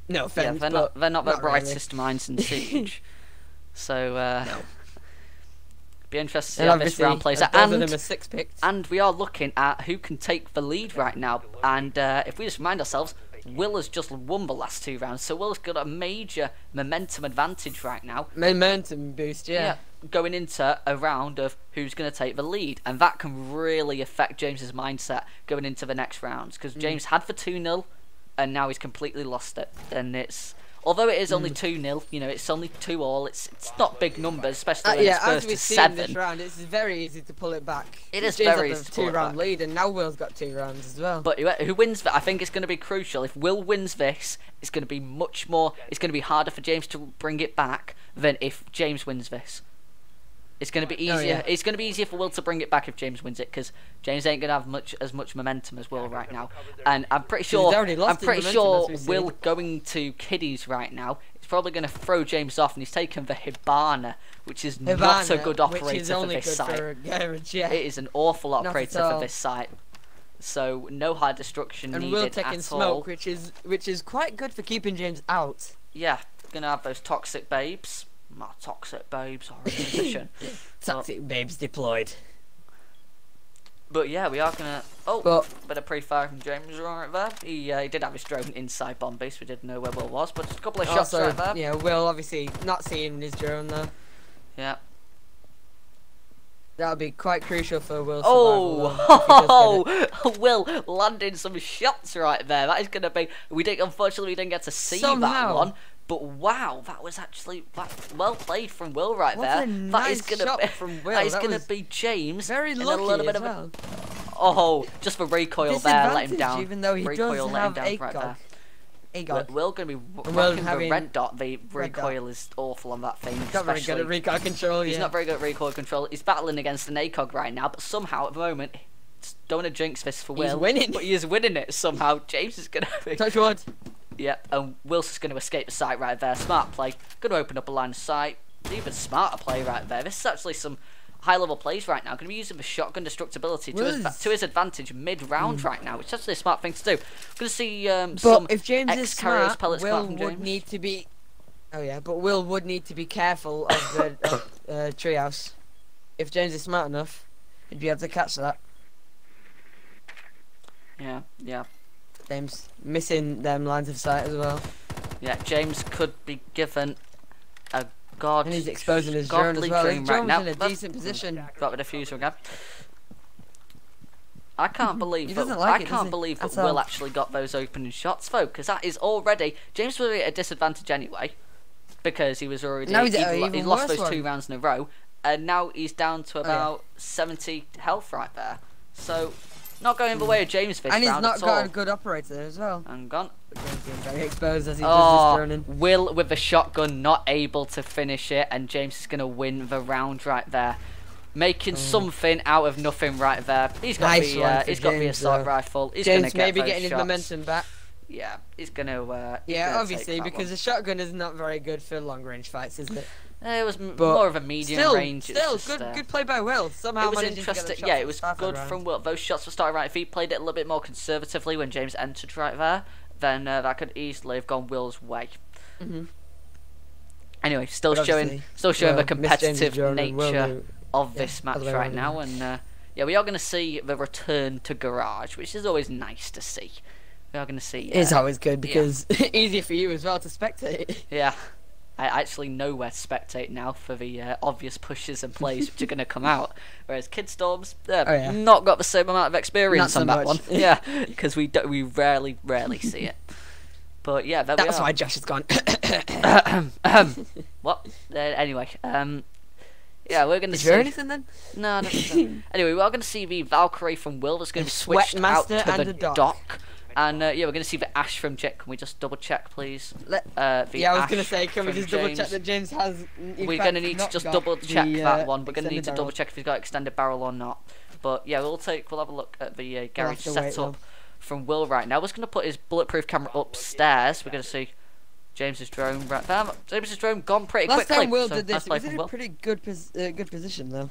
No offense, they're but not the not really. brightest minds in Siege. So No. be interested to see And how this obviously, round plays as out. both of them are 6 picked. And we are looking at who can take the lead right now. And if we just remind ourselves, Will has just won the last 2 rounds, so Will's got a major momentum advantage right now. Momentum boost, yeah. Going into a round of who's going to take the lead, and that can really affect James's mindset going into the next rounds, because James had the 2-0, and now he's completely lost it. And it's, although it is only 2-0, you know, it's only 2-all. It's not big numbers, especially when Yeah, it's as first we've to seen 7. this round, it's very easy to pull it back. It is James very had easy the to pull it 2-round back. lead, and now Will's got 2 rounds as well. But who wins that? I think it's going to be crucial. If Will wins this, it's going to be much more. It's going to be harder for James to bring it back than if James wins this. It's going to be easier. yeah. It's going to be easier for Will to bring it back if James wins it, because James ain't going to have as much momentum as Will right now. And I'm pretty sure. already lost I'm his pretty momentum, sure as we've seen. Will going to Kiddies right now. It's probably going to throw James off, and he's taken the Hibana, which is not a good operator which is only for this good site. for a garage, yeah. It is an awful Not at operator for all. this site. So no high destruction And needed Will at taking all. smoke, which is quite good for keeping James out. Yeah, gonna have those toxic babes. My toxic babes are in position. Toxic babes deployed. But yeah, we are gonna. Oh, But bit of pre-fire from James right there. He did have his drone inside bomb base. We didn't know where Will was, but just a couple of shots also, right there. yeah, Will obviously not seeing his drone though. Yeah. That would be quite crucial for Will's Oh, survival, though, if he does get it. Will landing some shots right there. That is gonna be. Unfortunately, we didn't get to see that Somehow. one. But wow, that was actually well played from Will right What there. a That is nice gonna shot be, from Will. That is That gonna was be James Very in a lucky little bit as of well. Oh, just the recoil there, let him Disadvantage, down. even though he recoil does let him have down right there. AGOG. Will gonna be Will rocking the having red dot. The red dot. recoil is awful on that thing. Not very good at recoil control. He's yeah. not very good at recoil control. He's battling against an ACOG right now, but somehow at the moment, don't want to jinx this for Will. He's winning. But he is winning it somehow. James is gonna be. Touch wood. Yeah, and Will's just going to escape the site right there. Smart play. Going to open up a line of sight. Even smarter play right there. This is actually some high-level plays right now. Going to be using the shotgun destructibility to his advantage mid-round right now, which is actually a smart thing to do. Going to see But some if James is ex-carriers smart, pellets come out Will from would James. need to be. Oh yeah, but Will would need to be careful of the treehouse. If James is smart enough, he'd be able to catch that. Yeah, yeah. James missing them lines of sight as well. Yeah, James could be given a god. And he's exposing his drone as godly well. His dream drone right was now. in a decent position. Got the diffuser again. I can't believe He that, doesn't like I it, does can't he? believe that That's Will all. actually got those opening shots though, because that is already James was at a disadvantage anyway, because he was already Now he's at an he even lost worse those 2 one. rounds in a row, and now he's down to yeah. about 70 health right there. So not going the way of James this And he's round not at got all. a good operator as well. And gone. But James being very exposed as he does his droning. Will with the shotgun not able to finish it, and James is going to win the round right there. Making something out of nothing right there. He's got Nice one for he's got the James, assault though. rifle. He's gonna James get maybe those getting his shots. momentum back. Yeah, he's gonna. Yeah, obviously, because the shotgun is not very good for long range fights, isn't it? It was But more of a medium range. It's Still, just, good play by Will. Somehow It was managing to get the interesting. shots Yeah, at it the was start of the good round. from Will. Those shots were starting right. If he played it a little bit more conservatively when James entered right there, then that could easily have gone Will's way. Mhm. Anyway, still But showing obviously, the Will, Miss James's competitive drone and Will nature knew- of yeah, this match other way right around, now, and yeah, we are going to see the return to Garage, which is always nice to see. We are going to see. It's always good because easier for you as well to spectate. Yeah, I actually know where to spectate now for the obvious pushes and plays which are going to come out, whereas Kidstorms yeah. not got the same amount of experience Not on so that much. one. Yeah, because we rarely see it. But yeah, there we That's are. why Josh has gone. What? Anyway, yeah, we're going to Is see. there anything then? No, I don't think so. Anyway, we are going to see the Valkyrie from Will that's going to be switched out Sweatmaster to and the a dock. dock. And yeah, we're going to see the Ash from Jet. Can we just double check, please? Let- The Yeah, I was gonna Ash say, can we from just double check James. that James has? We're going to need to just double check that one. We're going to need to double check if he's got extended barrel or not. But yeah, we'll have a look at the garage to wait, setup from Will right now. We're just going to put his bulletproof camera upstairs. We're going to see. James's drone right there. James's drone gone pretty Last quickly. time Will so did this, nice it play was in from a Will. pretty good position though.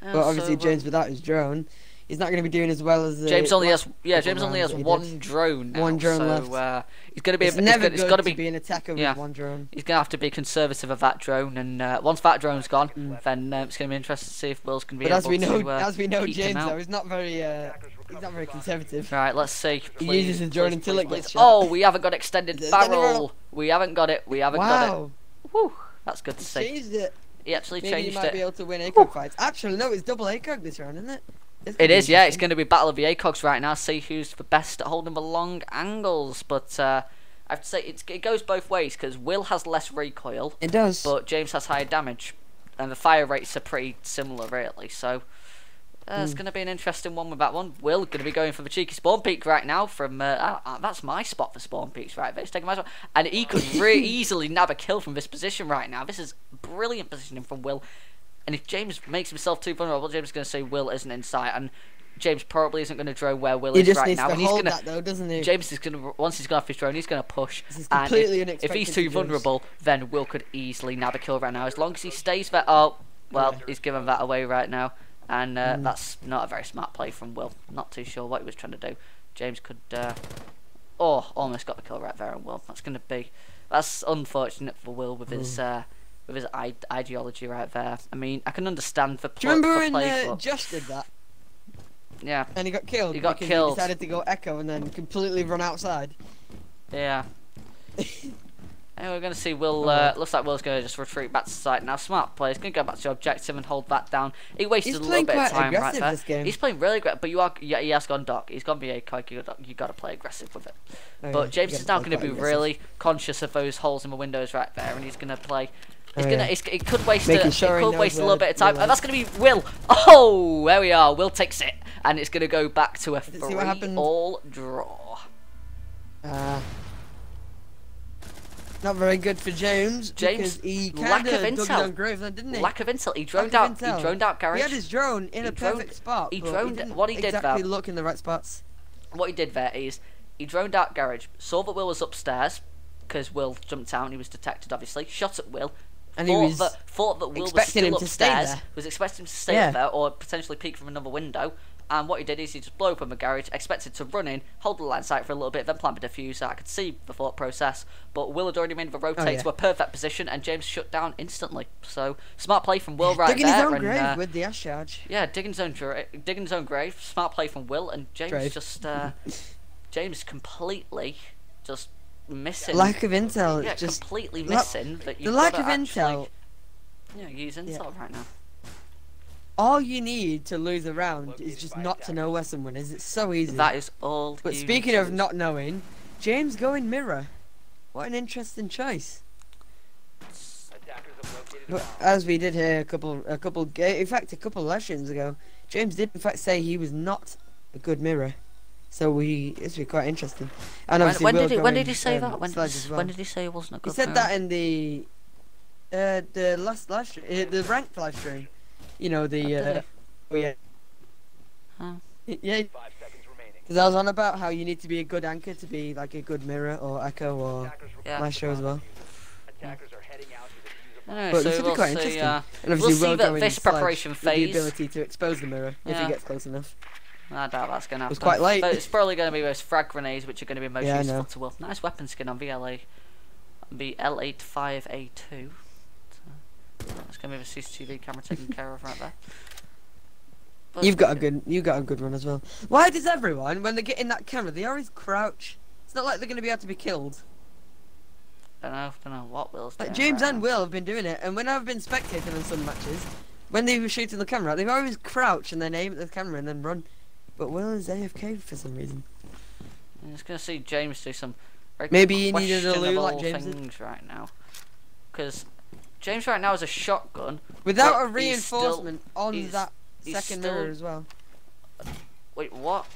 Yeah, But obviously so, James without his drone, he's not going to be doing as well as James only has last James couple only has rounds that he one did. drone now, One drone so, left. he's going to be. It's never it's good got to be an attacker yeah. with one drone. He's going to have to be conservative of that drone, and once that drone's gone, then it's going to be interesting to see if Will's going to be But able to as we know, keep him James out. though, he's not very conservative. Right, let's see. He Please, uses his drone please, until please, it gets please. shot. Oh, we haven't got extended There's barrel. barrel. We haven't got it. We haven't got Wow, it. Whew, that's good to see. changed it. He actually Maybe you changed might it. be able to win ACOG fights. Actually, no, it's double ACOG this round, isn't it? It is, yeah. It's going to be battle of the ACOGs right now. See who's the best at holding the long angles. But I have to say, it goes both ways because Will has less recoil, It does. but James has higher damage, and the fire rates are pretty similar, really. So it's going to be an interesting one with that one. Will going to be going for the cheeky spawn peak right now. From that's my spot for spawn peaks right there. He's taking my spot, and he could easily nab a kill from this position right now. This is brilliant positioning from Will. And if James makes himself too vulnerable, James is going to say Will isn't in sight, and James probably isn't going to drone where Will is right now. He just needs to hold gonna, that though, doesn't he? James is going to, once he's got off his drone, he's going to push. This is And completely if unexpected he's for too James. vulnerable, then Will could easily nab a kill right now. As long as he stays there. Oh, well, he's given that away right now. And that's not a very smart play from Will. Not too sure what he was trying to do. James could... almost got the kill right there on Will. That's going to be... That's unfortunate for Will with his... with his ideology right there. I mean, I can understand the Do you remember the play, when but Josh did that? yeah, And he got killed. He got because killed. He decided to go echo and then completely run outside. yeah. Anyway, we're going to see Will, looks like Will's going to just retreat back to site now. Smart play, he's going to go back to objective and hold that down. He wasted He's a little bit of playing quite time right aggressive there. this game. He's playing really great, but he has gone dock. He's gone VA cock, you got to play aggressive with it. Oh, But yeah, James you is gotta now play going to be quite aggressive. really conscious of those holes in the windows right there, and he's going to play... It's Oh, gonna. yeah. It could waste. Making It sure he could knows waste a where little bit of time. Will And that's gonna be Will. Oh, there we are. Will takes it, and it's gonna go back to a See what happened? 3-all draw. Not very good for James. James, because he lack kind of of dug it intel. on grave, then, didn't he? Lack of intel. He droned Lack out. of intel. He droned out Garage. He had his drone in He a droned- perfect spot. he but droned- didn't what he did exactly there- look in the right spots. What he did there is he droned out Garage. Saw that Will was upstairs because Will jumped out and he was detected. Obviously, shot at Will. And he was thought that Will was expecting still him to stay upstairs. there. Was expecting him to stay Yeah. up there or potentially peek from another window. And what he did is he just blew open the garage, expected to run in, hold the line of sight for a little bit, then plant the diffuser. I could see the thought process, but Will had already made the rotate yeah. to a perfect position, and James shut down instantly. So smart play from Will right digging there. his own and, grave with the ash charge. yeah, digging his own grave. Smart play from Will, and James Grave. just James completely just missing. Lack of intel. yeah, just completely la- missing. That the you've lack gotta of actually, intel. Yeah, use intel right now. All you need to lose a round is just not to know where someone is. It's so easy. That is all. But you speaking need to of lose. not knowing, James going mirror. What an interesting choice. But as we did here a couple lessons ago, James did in fact say he was not a good mirror. So it's quite interesting. And obviously when did he say that? When Sledge as well. did he say he wasn't a good He said mirror? that in the last live stream, the ranked live stream. You know did he? yeah. Huh. Yeah. Because I was on about how you need to be a good anchor to be like a good mirror or echo or Yeah. maestro as well. Anyway, But so this would be we'll quite see, interesting. and And obviously we'll see Will that going this Sledge preparation with phase. the ability to expose the mirror if Yeah. he gets close enough. I doubt that's going to happen. was quite late. But it's probably going to be those frag grenades, which are going to be most Yeah, I useful know. to Will. Nice weapon skin on VLA. Be L85A2. So that's going to be the CCTV camera taken care of right there. But You've got a good one as well. Why does everyone, when they get in that camera, they always crouch? It's not like they're going to be able to be killed. don't know what Will's doing. Like James right and now. Will have been doing it, and when I've been spectating on some matches, when they were shooting the camera, they've always crouch and then aim at the camera and then run. But Will is AFK for some reason. I'm just going to see James do some very Maybe he needed a loo questionable like James did. things right now. Because James right now has a shotgun. Without but a he's reinforcement on he's- that he's second still- mirror as well. Wait, what?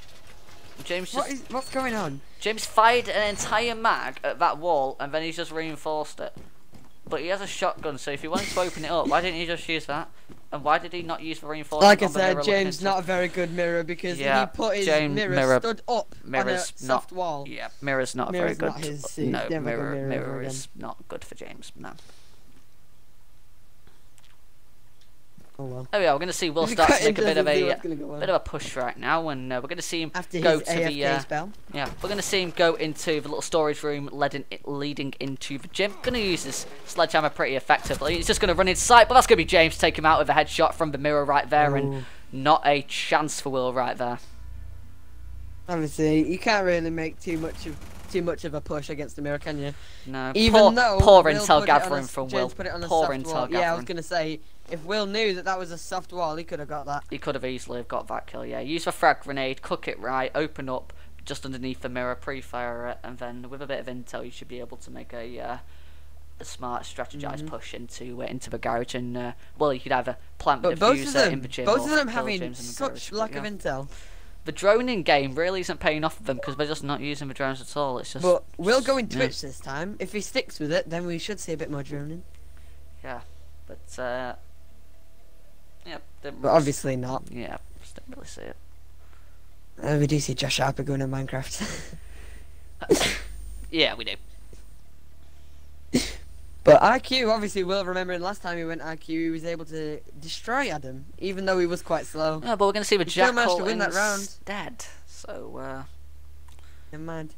James just What's going on? James fired an entire mag at that wall and then he's just reinforced it. But he has a shotgun, so if he wanted to open it up, why didn't he just use that? And why did he not use the reinforcement? Like I on the mirror said, looking James into- not a very good mirror because Yeah, he put his James mirror stood up on a mirror's soft not- wall. Yeah, mirror's not Mirror's very not good. his- No, he's never gonna mirror mirror ever is not good for James. No. Oh well. Oh yeah, we're going to see Will If you start cut to make a into bit of this, a it's gonna go on. bit of a push right now, and we're going to see him After go his to AFK the spell. yeah, we're going to see him go into the little storage room leading into the gym. Going to use his sledgehammer pretty effectively. He's just going to run inside, but that's going to be James take him out with a headshot from the mirror right there, and not a chance for Will right there. Obviously, you can't really make too much of a push against the mirror, can you? No, Even though poor Will intel put it on gathering a- from James Will. put it on a Poor soft intel wall. gathering. Yeah, I was gonna say, if Will knew that that was a soft wall, he could have got that. He could have easily have got that kill, yeah. Use the frag grenade, cook it right, open up just underneath the mirror, pre-fire it, and then with a bit of intel you should be able to make a smart strategized push into the garage, and well, you could either plant the But both of diffuser in the them, gym both or of them kill having James in the such garage, lack but of yeah. intel. The droning game really isn't paying off for them because they're just not using the drones at all. It's just. But Will go in yeah. Twitch this time. If he sticks with it, then we should see a bit more droning. Yeah, but yeah, didn't But really obviously not. yeah, just didn't really see it. We do see Josh Harper going in Minecraft. Yeah, we do. But IQ, obviously, Will remembering last time he went IQ, he was able to destroy Adam, even though he was quite slow. Yeah, but we're going to see the He still managed Jackal to win that round. instead. So, Never mind.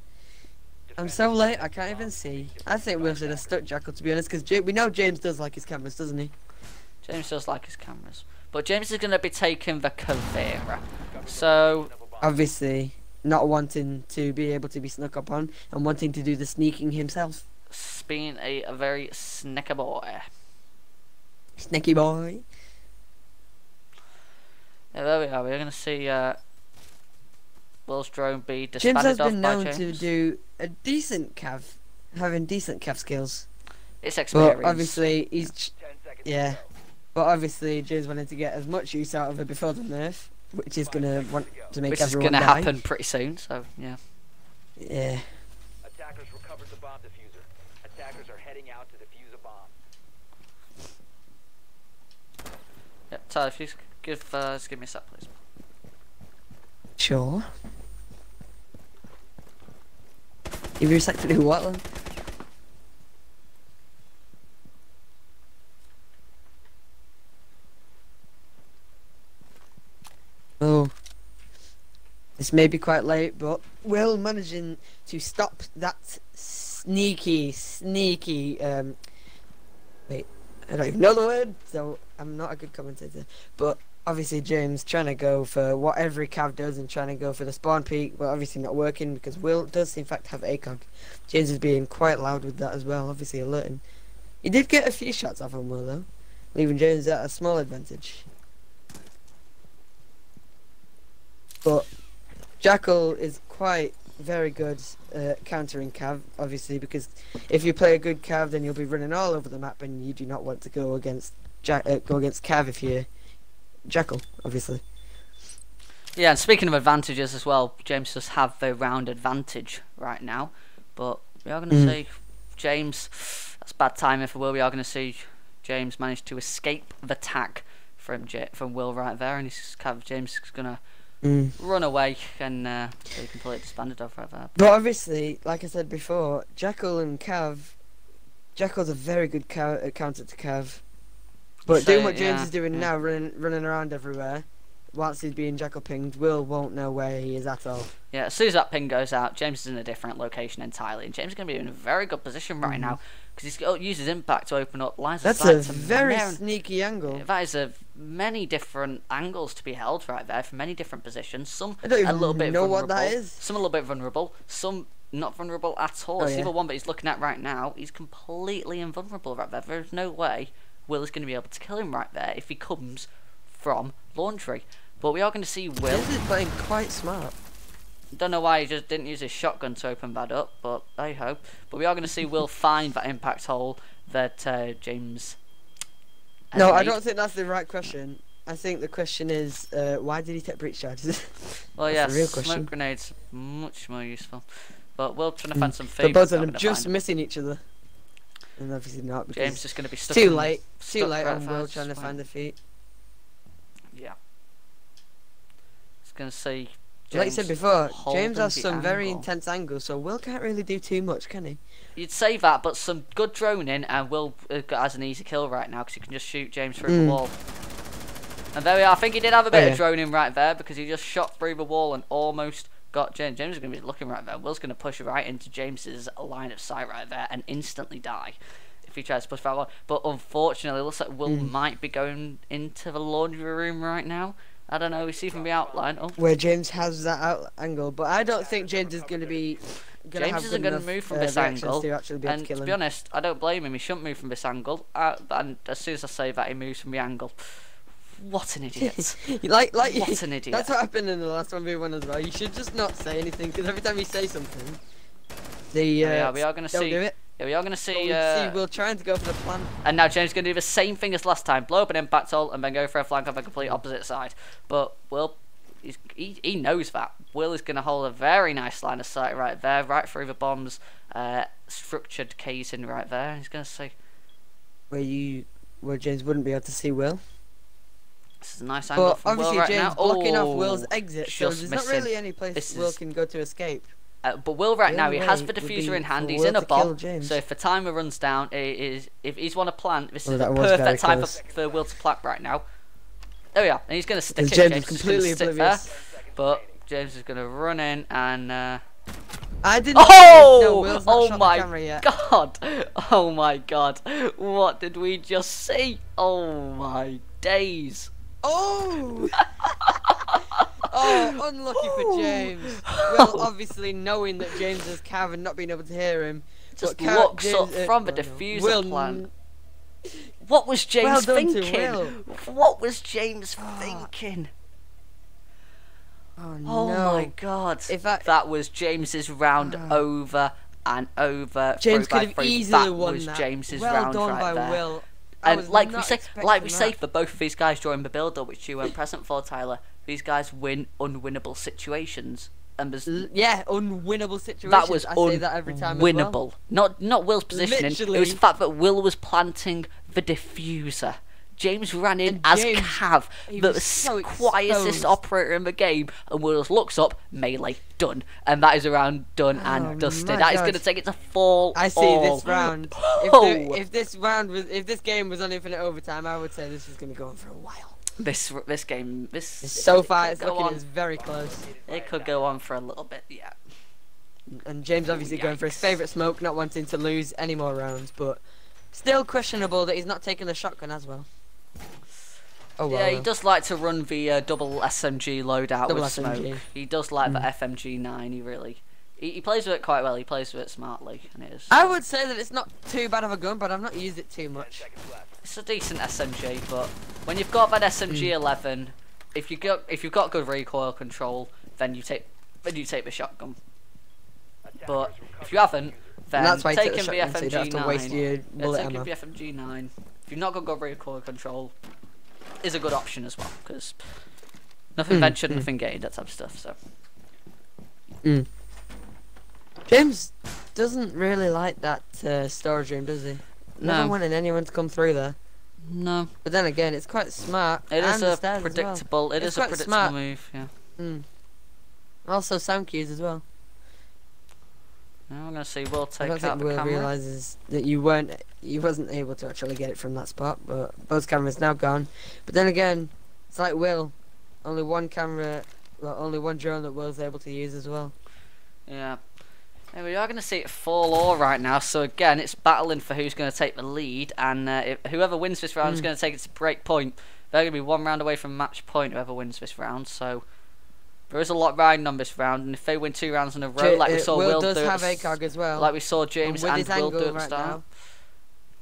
I'm so late, I can't even see. I think Will should have stuck Jackal, to be honest, because we know James does like his cameras, doesn't he? James does like his cameras. But James is going to be taking the Cavera. So, Obviously, not wanting to be able to be snuck up on, and wanting to do the sneaking himself. being a very snicker boy. Sneaky boy. Yeah, there we are. We're going to see Will's drone be James disbanded has off been by known James. to do a decent cav, having decent cav skills. It's experience. But obviously, yeah. But obviously, James wanted to get as much use out of it before the nerf, which is gonna want to make which is everyone going to die. happen pretty soon. So yeah. Yeah. Attackers recovered the bomb diffuser. Attackers are heading out to defuse a bomb. Yeah, Tyler, if you just give me a sec, please. Sure. Give you a sec to do what then? Oh. This may be quite late, but Will managing to stop that sneaky, wait, I don't even know the word, so I'm not a good commentator. But obviously James trying to go for what every cav does and trying to go for the spawn peak, but obviously not working because Will does in fact have ACOG. James is being quite loud with that as well, obviously alerting. He did get a few shots off on Will though, leaving James at a small advantage. But Jackal is quite very good countering cav, obviously, because if you play a good cav, then you'll be running all over the map, and you do not want to go against cav if you're Jackal, obviously. Yeah, and speaking of advantages as well, James does have the round advantage right now, but we are going to see James. That's bad timing for Will. We are going to see James manage to escape the tag from Will right there, and James is going to run away and be completely disbanded off right there. But obviously, like I said before, Jackal and Cav, Jackal's a very good counter to Cav. But So, doing what James yeah, is doing now, running around everywhere, whilst he's being Jackal pinged, Will won't know where he is at all. Yeah, as soon as that ping goes out, James is in a different location entirely, and James is going to be in a very good position right now because he's uses impact to open up lines of That's sight a to very many- sneaky angle. That is many different angles to be held right there from many different positions. Some I don't a even little bit know vulnerable, what that is. some a little bit vulnerable, some not vulnerable at all. Oh, See yeah. the one that he's looking at right now, he's completely invulnerable right there. There's no way Will is going to be able to kill him right there if he comes from laundry. But we are going to see Will. James is playing quite smart. Don't know why he just didn't use his shotgun to open that up, but I hope. But we are going to see Will find that impact hole that James has No, I made. don't think that's the right question. I think the question is, why did he take breach charges? Well, That's yes, the real question. smoke grenades much more useful. But Will trying to find some But food. both not of them gonna just find missing each other. And obviously not, because James just going to be stuck. too in- late. Too stuck late right on there, Will just trying to wait. find the feet. going to see James. Like I said before, James holding has the some very angle. intense angles, so Will can't really do too much, can he? You'd say that, but some good droning, and Will has an easy kill right now because he can just shoot James through the wall. And there we are. I think he did have a bit of droning right there because he just shot through the wall and almost got James. James is going to be looking right there. Will's going to push right into James's line of sight right there and instantly die if he tries to push that one. But unfortunately, it looks like Will might be going into the laundry room right now. I don't know. We see from the outline. Oh. Where James has that out angle, but I don't think James is going to be. James isn't going to move from this angle, and to be honest, I don't blame him. He shouldn't move from this angle. And as soon as I say that, he moves from the angle. What an idiot! like what an idiot! That's what happened in the last 1v1 as well. You should just not say anything because every time you say something, we are going to see. Do it. Yeah, we are going to see. Will trying to go for the plan. And now James is going to do the same thing as last time: blow up an impact hole and then go for a flank on the complete opposite side. But Will, he knows that. Will is going to hold a very nice line of sight right there, right through the bomb's structured casing right there. He's going to say, where James wouldn't be able to see Will. This is a nice angle from Will obviously right James now. blocking off Will's exit, so just there's not missing. really any place Will can go to escape. But Will right now, he has the would diffuser be in hand. for He's Will in a to kill bomb. James. So if the timer runs down, if he's want to plant, this is that the was very perfect time close. for Will to plant right now. There we are, and he's going to stick it. James James is completely is gonna oblivious. sit there, but James is going to run in and. I didn't. Oh! Will's not Oh shot my the camera yet. god! Oh my god! What did we just see? Oh my days! Oh! Oh, unlucky for James. Will obviously knowing that James has Cav and not being able to hear him. Just but looks James, up from the no. diffuser Will plan. What was James Well done to thinking? Will. What was James thinking? Oh, Oh no. my god! If I- That was James's round over and over. James through by could have through. easily That won was that. James's well round done right by there. Will. I And was like not we expecting say that. for both of these guys during the build-up, which you weren't present for, Tyler. These guys win unwinnable situations, and there's Yeah, unwinnable situations. that was I say that every time as well. unwinnable. Not Will's positioning. Literally. It was the fact that Will was planting the diffuser. James ran in And as James, Cav, he the was so quietest exposed. operator in the game, and Will just looks up, melee, done. And that is a round done Oh and dusted. my That is God. going to take it to full. I see all. this round. Oh. If this game was on infinite overtime, I would say this is going to go on for a while. This game, So far, it it's could go looking on. as very close. It could go on for a little bit, yeah. And James obviously going for his Yikes. favourite smoke, not wanting to lose any more rounds, but still questionable that he's not taking the shotgun as well. Oh well. Yeah, he though. does like to run the double SMG loadout Double with SMG. smoke. He does like the FMG 9. He really, he plays with it quite well. He plays with it smartly, and it is. I would say that it's not too bad of a gun, but I've not used it too much. It's a decent SMG, but when you've got that SMG 11, if you've got good recoil control, then you take the shotgun. But if you haven't, then And that's why you take taking the the shotgun, so you don't FMG have to waste 9, your bullet taking ammo. the FMG 9, if you've not got good recoil control, is a good option as well, because nothing ventured, nothing gained, that type of stuff. So. James doesn't really like that storage room, does he? Never No. wanting anyone to come through there. No, But then again, it's quite smart. it is and the a stairs as well. predictable. It It's is a quite predictable smart. move. Yeah. Also, sound cues as well. Now I'm gonna see. We'll I take don't out think the Will camera. realizes that you wasn't able to actually get it from that spot. But both cameras now gone. But then again, it's like Will, only one camera, well, only one drone that Will's able to use as well. Yeah. And we are going to see it 4-all right now. So again, it's battling for who's going to take the lead, and whoever wins this round is going to take it to break point. They're going to be one round away from match point. Whoever wins this round. So there is a lot riding on this round, and if they win 2 rounds in a row, like we saw Will Will does do, have at ACOG as well. like we saw James with and his Will do angle at the right start. now.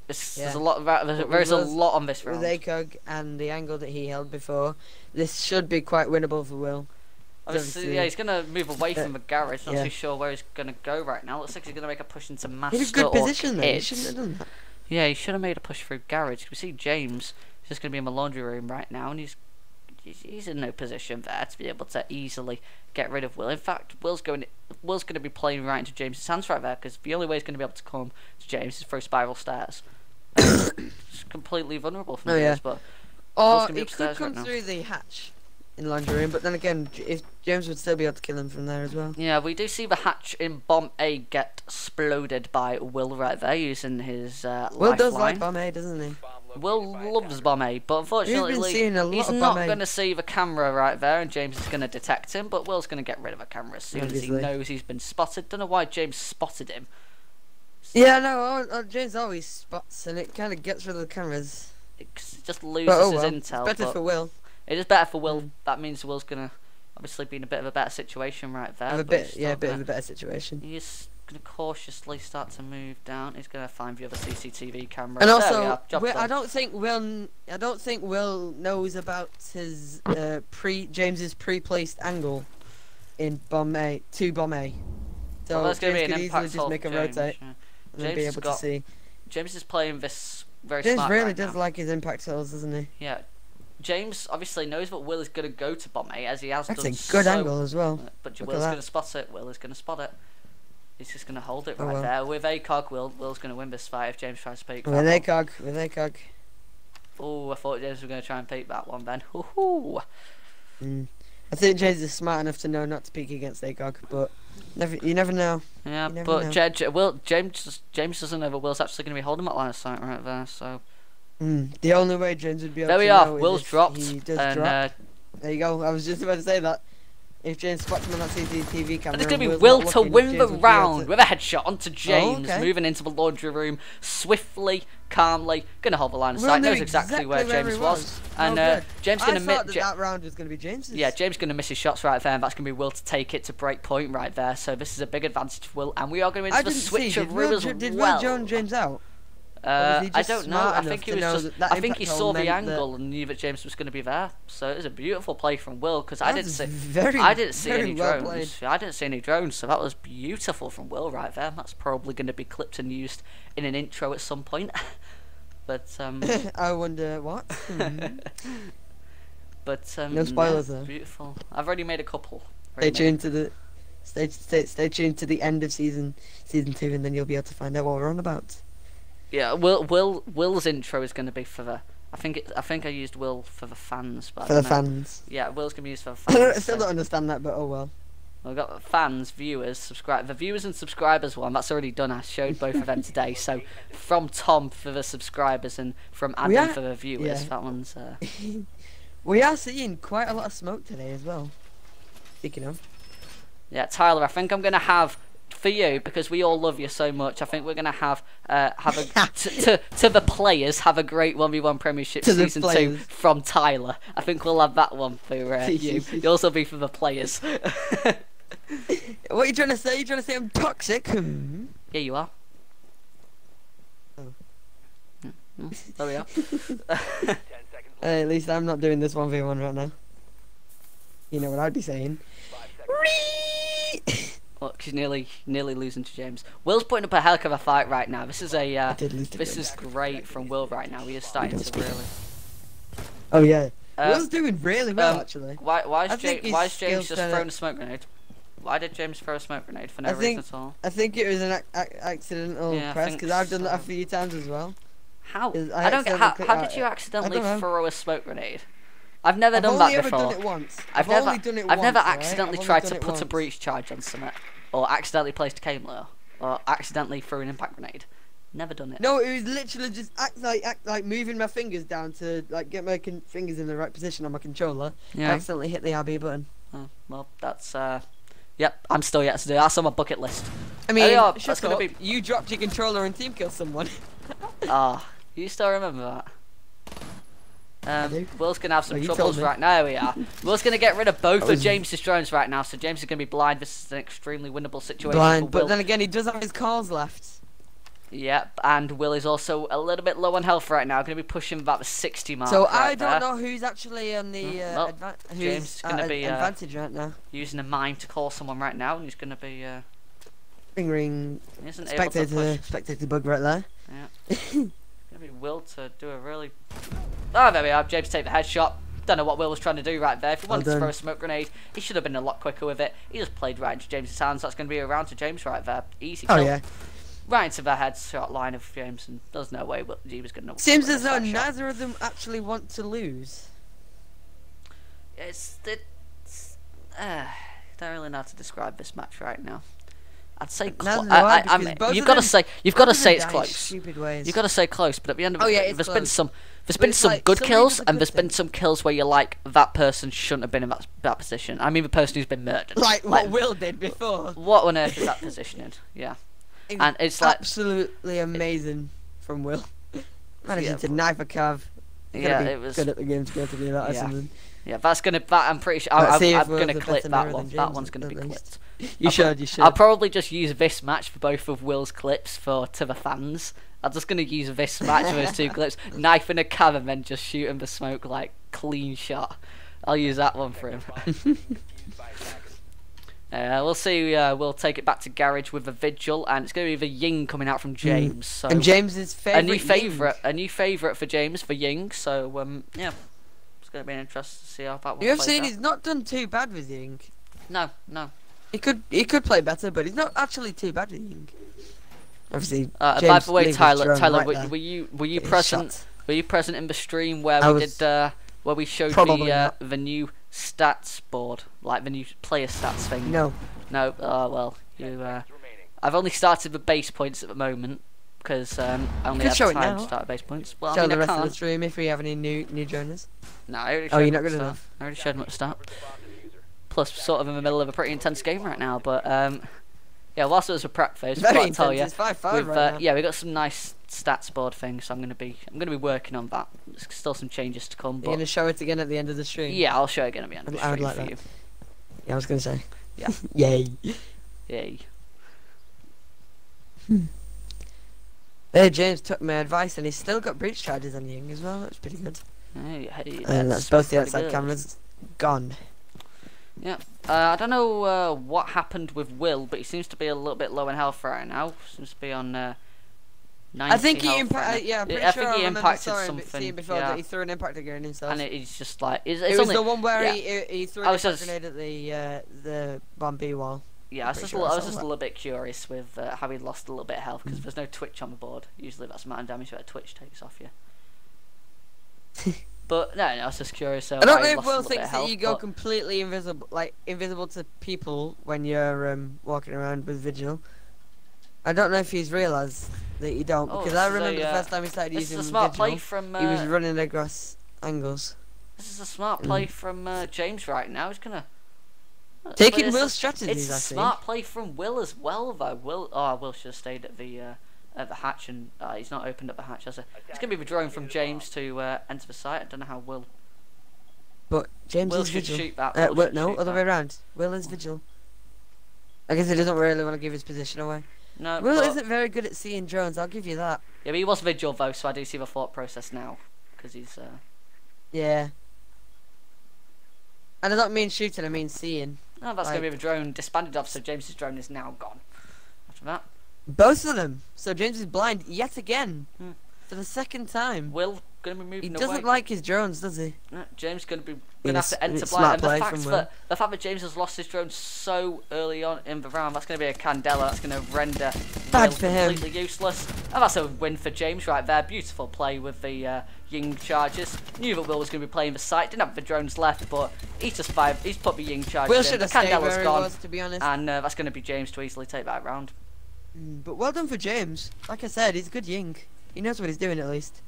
There's Yeah. a lot of there's a Will's- lot on this With round. ACOG and the angle that he held before, this should be quite winnable for Will. Obviously, yeah, he's going to move away Uh, from the garage. Not yeah. too sure where he's going to go right now. Looks like he's going to make a push into master He's in a good or position there. He kids. shouldn't have done that. Yeah, he should have made a push through garage. We see James is just going to be in the laundry room right now, and he's in no position there to be able to easily get rid of Will. In fact, Will's going to be playing right into James's hands right there, because the only way he's going to be able to come to James is through spiral stairs. It's completely vulnerable from Oh, yeah. this, but Will's Or gonna be he could upstairs come right now. through the hatch in the laundry room. But then again, if James would still be able to kill him from there as well. Yeah, we do see the hatch in bomb A get exploded by Will right there using his Will does like lifeline. bomb A, doesn't he? Will loves bomb A, but unfortunately seeing a lot he's of not Bomb A. going to see the camera right there, and James is going to detect him. But Will's going to get rid of the camera as soon as he Obviously. knows he's been spotted. Don't know why James spotted him. Yeah, no, James always spots, and it kind of gets rid of the cameras. It just loses But oh his well, intel. it's better but for Will. it is better for Will. That means Will's going to obviously be in a bit of a better situation right there. Have a but bit, he's yeah, a still bit of gonna- a better situation. He's going to cautiously start to move down. He's going to find the other CCTV camera. And There we also, are, job done. I don't think Will knows about his James's pre-placed angle in bomb A, to bomb A. So Well, that's going to James be an could easily impact just make a James, rotate yeah. and then James be has able got- to see. James is playing this very James smart really right does now. like his impact holes, doesn't he? Yeah, James obviously knows that Will is going to go to bomb A as he has That's done. a good so, angle as well. But Look at Will's that. going to spot it. Will is going to spot it. He's just going to hold it Oh, right well. there with ACOG. Will's going to win this fight if James tries to peek. With ACOG. Oh, I thought James was going to try and peek that one then. Hoo-hoo. I think James is smart enough to know not to peek against ACOG, but you never know. Yeah, You never but know. James doesn't know that Will's actually going to be holding that line of sight right there. So The only way James would be able there to we know are. is Will's if dropped, he does and drop. There you go. I was just about to say that. If James spots him on that CCTV camera, and it's going to be and Will Will's to not looking, win James the would be able round to- with a headshot onto James, okay. moving into the laundry room swiftly, calmly, going to hold the line of Will sight, knew knows exactly where James he was, Oh, and good. James I going to thought miss. that round was going to be James's. Yeah, James going to miss his shots right there, and that's going to be Will to take it to break point right there. So this is a big advantage for Will, and we are going I into the didn't see. switcheroo as Did well. Will Jones James out? was he I just don't know. smart I enough think he to was know just. that I think he impact saw hole the meant that- angle and knew that James was going to be there. So it was a beautiful play from Will because I didn't That's see. very, I didn't see very any well drones. played. I didn't see any drones, so that was beautiful from Will right there. That's probably going to be clipped and used in an intro at some point. But I wonder what. but No spoilers yeah, though. beautiful. I've already made a couple. Stay tuned to the stay tuned to the end of season 2, and then you'll be able to find out what we're on about. Yeah, Will's intro is going to be for the. I think I used Will for the fans, but I For the don't know. fans. Yeah, Will's going to be used for the I fans. still so- don't understand that, but oh well. We've got fans, viewers, subscribe. The viewers and subscribers one, that's already done. I showed both of them today. So from Tom for the subscribers and from We Adam are- for the viewers. yeah. That one's. We are seeing quite a lot of smoke today as well. Speaking of. Yeah, Tyler. I think I'm gonna have for you because we all love you so much. I think we're gonna have a to the players have a great 1v1 Premiership To the season 2 players. from Tyler. I think we'll have that one for you. Yours will be for the players. What are you trying to say? You trying to say I'm toxic? Yeah, you are. Oh. There we are. 10 seconds At least I'm not doing this 1v1 right now. You know what I'd be saying. 5 seconds. Look, he's nearly losing to James. Will's putting up a heck of a fight right now. This is a I did lose to this James. is great from Will right now. He is starting to really. Oh yeah. Uh, Will's doing really well um, actually. Why I is think James his skills just kinda- throwing a smoke grenade? Why did James throw a smoke grenade for no I reason think- at all? I think it was an accidental Yeah, I press think because I've done that a so. few times as well. How? Is- I don't get how accidentally did you accidentally I don't know. throw a smoke grenade? I've never I've done only that ever before. done it once. I've never only done it I've never once, right? accidentally I've only tried done to it put a once. breach charge on something, or accidentally placed a cane layer, or accidentally threw an impact grenade. Never done it. No, it was literally just act like moving my fingers down to like get my fingers in the right position on my controller. I Yeah. accidentally hit the RB button. Oh, well, that's Yep, I'm still yet to do. That's on my bucket list. I mean, yeah, shut that's gonna up. be- You dropped your controller and team killed someone. Ah, you still remember that? do. Will's gonna have some Well, you told troubles me. right now. We are. Will's gonna get rid of both was- of James's drones right now, so James is gonna be blind. This is an extremely winnable situation for Blind, but Will. then again, he does have his calls left. Yep, and Will is also a little bit low on health right now. Gonna be pushing about the 60 mark. So right I don't there. know who's actually on the well, who's James is gonna at be, advantage right now. Using a mime to call someone right now, and he's gonna be. Ring ring. He isn't able to push. Spectator bug right there. Yeah. Gonna be Will to do a really. Oh, there we are. James take the headshot. Don't know what Will was trying to do right there. If he wanted to done. throw a smoke grenade, he should have been a lot quicker with it. He just played right into James's hands. That's going to be a round to James right there. Easy kill. Oh yeah. Right into the headshot line of James, and there's no way he was going to. Seems as though neither of them actually want to lose. don't really know how to describe this match right now. I'd say Neither do I, because both you've of got to them- say both of them it's die in close. Stupid ways. You've got to say close, but at the end of Oh, it, yeah, it's there's been close. some But it's like, good somebody kills, does a and good there's been thing. some kills where you're like, that person shouldn't have been in that position. I mean, the person who's been murdered. Like what Will did before. What on earth is that positioning? Yeah. And it's like absolutely amazing from Will. Managing Yeah, to knife a cav. You yeah, gotta be it was. good at the game to be able to do that or Yeah. something. Yeah, that's gonna. I'm pretty sure. Let's see if I'm Will's gonna a clip better that mirror one. than That James, one's gonna at be least. clipped. You should. You should. I'll probably just use this match for both of Will's clips to the fans. I'm just gonna use this match for those two clips, knifing a cab and then just shooting the smoke like clean shot. I'll use that one for him. We'll see. We'll take it back to garage with a vigil, and it's gonna be the Ying coming out from James. So And James's favourite. a new favourite for James for Ying. So yeah, it's gonna be interesting to see how that one You have plays seen out. he's not done too bad with Ying. No. He could play better, but he's not actually too bad with Ying. Obviously. By James the way, leaves his Tyler, drone right were there. you Getting present? shot. Were you present in the stream where I we was did where we showed probably not. the new stats board, like the new player stats thing? No. No. Oh well, you. I've only started the base points at the moment because I only could had show it time now. to start base points. Well, Show I mean, the I rest of can't. the stream if we have any new joiners. No, I already Oh, showed you're them not at the good start. enough. I already showed them at the start. Plus, sort of in the middle of a pretty intense game right now, but yeah. Whilst it was a prep phase, Very I tell you, intense. It's 5-5 we've, right now. yeah, we got some nice stats board things. So I'm gonna be working on that. There's still some changes to come, You're but gonna show it again at the end of the stream. yeah, I'll show it again at the end of the I would stream like for that. you. Yeah, I was gonna say. Yeah. Yay. Yay. Hey, James took my advice and he's still got breach charges on Ying as well. That's pretty good. Hey, And that's both the pretty outside good. cameras gone. Yeah. I don't know what happened with Will, but he seems to be a little bit low in health right now. Seems to be on 90 I think he health right impacted. now. Yeah, I'm pretty I sure think he I remember impacted seeing something. before Yeah. that he threw an impact grenade himself. And it's just like it's it was only the one where yeah. he threw I an was impact just- grenade at the bomb B wall. Yeah, I was pretty just, sure I I was saw just that. a little bit curious with how he lost a little bit of health because there's no Twitch on the board. Usually that's the amount of damage that a Twitch takes off you. But no, I was just curious. I don't why know he if lost a Will little bit thinks of that health, you go but- completely invisible, like invisible to people when you're walking around with Vigil. I don't know if he's realised that you don't, Oh, because this I is remember a, the first time he started This is using a smart Vigil, play from. he was running across angles. This is a smart play from James right now. He's gonna. Taking Will's Will's strategies, It's a I think. smart play from Will as well, though. Will should have stayed at the hatch, and he's not opened up the hatch. Has he? It's gonna be the drone from James to enter the site. I don't know how Will. But James Will is should Vigil. shoot that. No, Will should shoot other that. way around. Will is Vigil. I guess he doesn't really want to give his position away. No, Will but- isn't very good at seeing drones, I'll give you that. Yeah, but he was vigil though, so I do see the thought process now, because he's. Yeah. And I don't mean shooting, I mean seeing. Oh, that's Like- gonna be the drone disbanded off. So James's drone is now gone. After that, Both of them. So James is blind yet again. Hmm. For the second time. Will gonna be moving He away. doesn't like his drones, does he? No, James gonna be Being gonna a have to s- enter smart blind. And play from Will. the fact that James has lost his drone so early on in the round, that's gonna be a candela. That's gonna render Bad Will for him. completely useless. And that's a win for James right there. Beautiful play with the Ying charges. Knew that Will was gonna be playing the site. Didn't have the drones left, but he's just He's put the Ying charges Will in. should The have stayed candela's where he gone, was, to be honest. and that's gonna be James to easily take that round. But well done for James. Like I said, he's a good Ying. He knows what he's doing at least.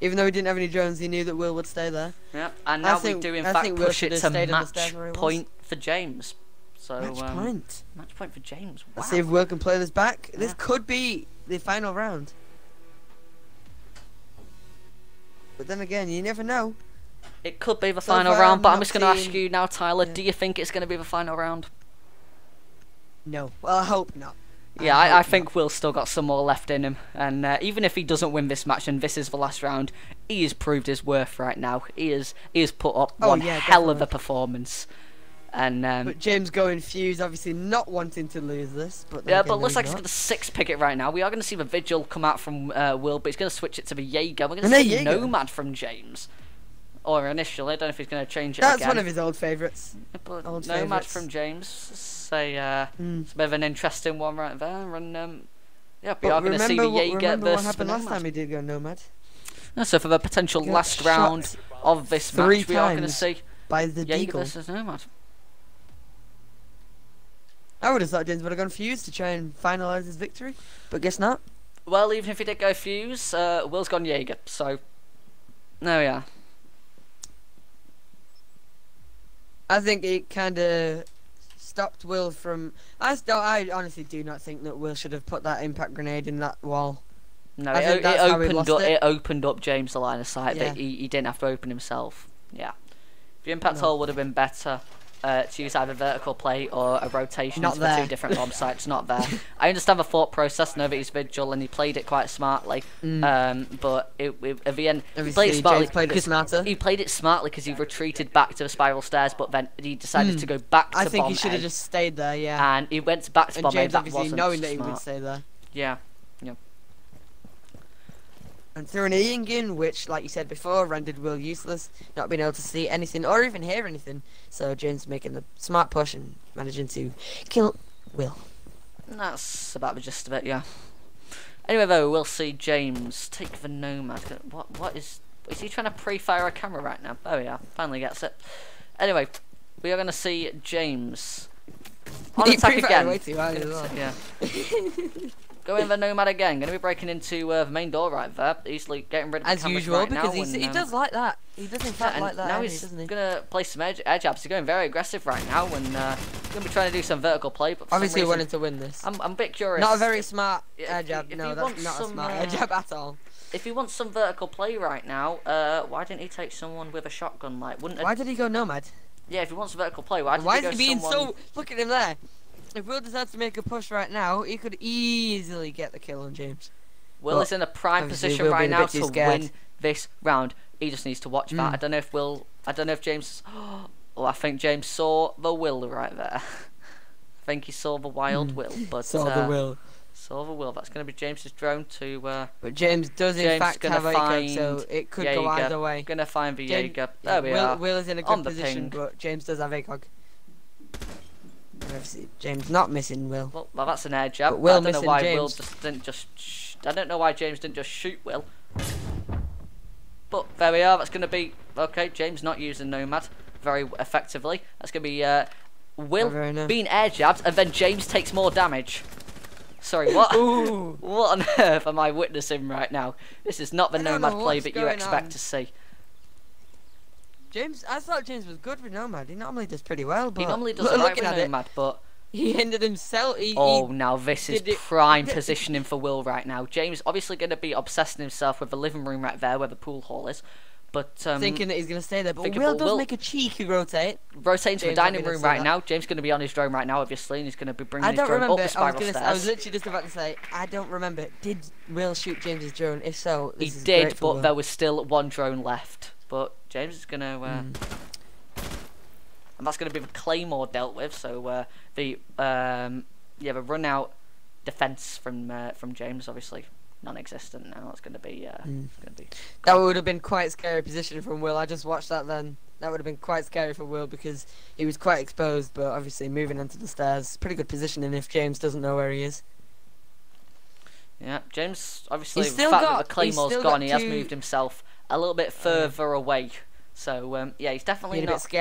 Even though he didn't have any drones, he knew that Will would stay there. Yeah, and I now think- we do in I fact think Will push should it have to stayed on the match stairs where he was. point for James. So Match point. match point for James. Wow. Let's see if Will can play this back. This Yeah. could be the final round. But then again, you never know. It could be the So final far, round, but I'm I'm not just going to ask seeing- you now, Tyler. Yeah. Do you think it's going to be the final round? No. Well, I hope not. Yeah, I hope think Will's still got some more left in him, and even if he doesn't win this match and this is the last round, he has proved his worth right now. He has put up Oh, one yeah, hell of a definitely. performance, and But James going fused, obviously not wanting to lose this. But then yeah, again, but no, looks like he's he's going to six pick it right now. We are going to see the Vigil come out from Will, but he's going to switch it to the Jaeger. We're going And to there see Jaeger. Nomad from James. Or initially, I don't know if he's going to change it That's again. one of his old favourites. But old Nomad favourites. from James. Say, Mm. it's a bit of an interesting one right there, and yeah, we But are going to see the Jaeger remember what versus the happened last Nomad. time he did go Nomad? So for the potential Got last shot. round of this 3 match. We are going to times see by the Jaeger Deagle. versus Nomad. I would have thought James would have gone Fuse to try and finalise his victory, but guess not. Well, even if he did go Fuse, Will's gone Jaeger, so there we are. I think it kind of stopped Will from. I honestly do not think that Will should have put that impact grenade in that wall. No, I think that's how he lost it. It opened up James the line of sight, Yeah. but he didn't have to open himself. Yeah. The impact hole would have been better to use either vertical play or a rotation Not for there. 2 different bomb sites. Not there. I understand the thought process, know that he's Vigil and he played it quite smartly. But at the end, he Obviously, played it smartly. James played it 'cause smarter. He played it smartly because he retreated back to the spiral stairs, but then he decided to go back to I think bomb he should have A, just stayed there, yeah. and he went back to And bomb A. James That obviously wasn't knowing that he smart. would stay there. Yeah. Yeah. And threw an E in, which, like you said before, rendered Will useless, not being able to see anything or even hear anything. So James making the smart push and managing to kill Will. And that's about the gist of it, yeah. Anyway, though, we'll see James take the Nomad. What is he trying to pre-fire a camera right now? Oh yeah, finally gets it. Anyway, we are going to see James on He attack pre-fired again. way too high as well. Yeah. Going the Nomad again. Going to be breaking into the main door right there. Easily getting rid of the As cameras usual, right because now, he does like that. He does in fact and like that. now anyway, he's doesn't he? gonna play some air jabs. He's going very aggressive right now, and gonna be trying to do some vertical play. But for Obviously some reason, wanting to win this. I'm a bit curious. Not a very smart Yeah, air if jab. he No, wants that's not a some, smart air jab at all. If he wants some vertical play right now, why didn't he take someone with a shotgun? Like, wouldn't? Why did he go Nomad? Yeah, if he wants vertical play, why did Why he go is he being someone... so... Look at him there. If Will decides to make a push right now, he could easily get the kill on James. Will Well, is in a prime obviously position Will right being a now bit too to scared. win this round. He just needs to watch that. I don't know if Will... I don't know if James... Oh, I think James saw the Will right there. I think he saw the wild Will, but... Saw the Will. Saw the Will. That's going to be James's drone to... But James does in James fact gonna have a find so it could go Jaeger. either way. Gonna find the James- Jaeger. There we Will, are. Will is in a On good the position, ping. but James does have ACOG. Obviously, James not missing Will. Well, that's an air jab. But Will I don't know missing why Will James. just didn't I don't know why James didn't just shoot Will. But there we are. That's going to be okay. James not using Nomad very effectively. That's going to be Will Very nice. being air jabbed, and then James takes more damage. Sorry, what? Ooh. What on earth am I witnessing right now? This is not the I don't Nomad know play what's that you going expect on. to see. James, I thought James was good with Nomad. He normally does pretty well, but He normally does looking alright with at it, Nomad, but he ended himself. oh, now this is did it- prime positioning for Will right now. James obviously going to be obsessing himself with the living room right there, where the pool hall is. But thinking that he's going to stay there, but thinking, Will well, does Will- make a cheeky rotate. rotating to the James dining not being room able to right see now. James going to be on his drone right now, obviously, and he's going to be bringing I his don't drone remember. up the spiral I was stairs. literally just about to say. I don't remember. Did Will shoot James's drone? If so, He this is did, great for but Will. there was still one drone left. But James is going to... And that's going to be the Claymore dealt with, so the run out defense from James, obviously non-existent now. It's going to be That would have been quite scary position from Will. I just watched that then. That would have been quite scary for Will because he was quite exposed, but obviously moving onto the stairs, pretty good positioning if James doesn't know where he is. Yeah, James, obviously, He's the still fact got- that the Claymore's he's still gone, got he has two- moved himself a little bit further away. So, yeah, he's definitely Being a bit not... scared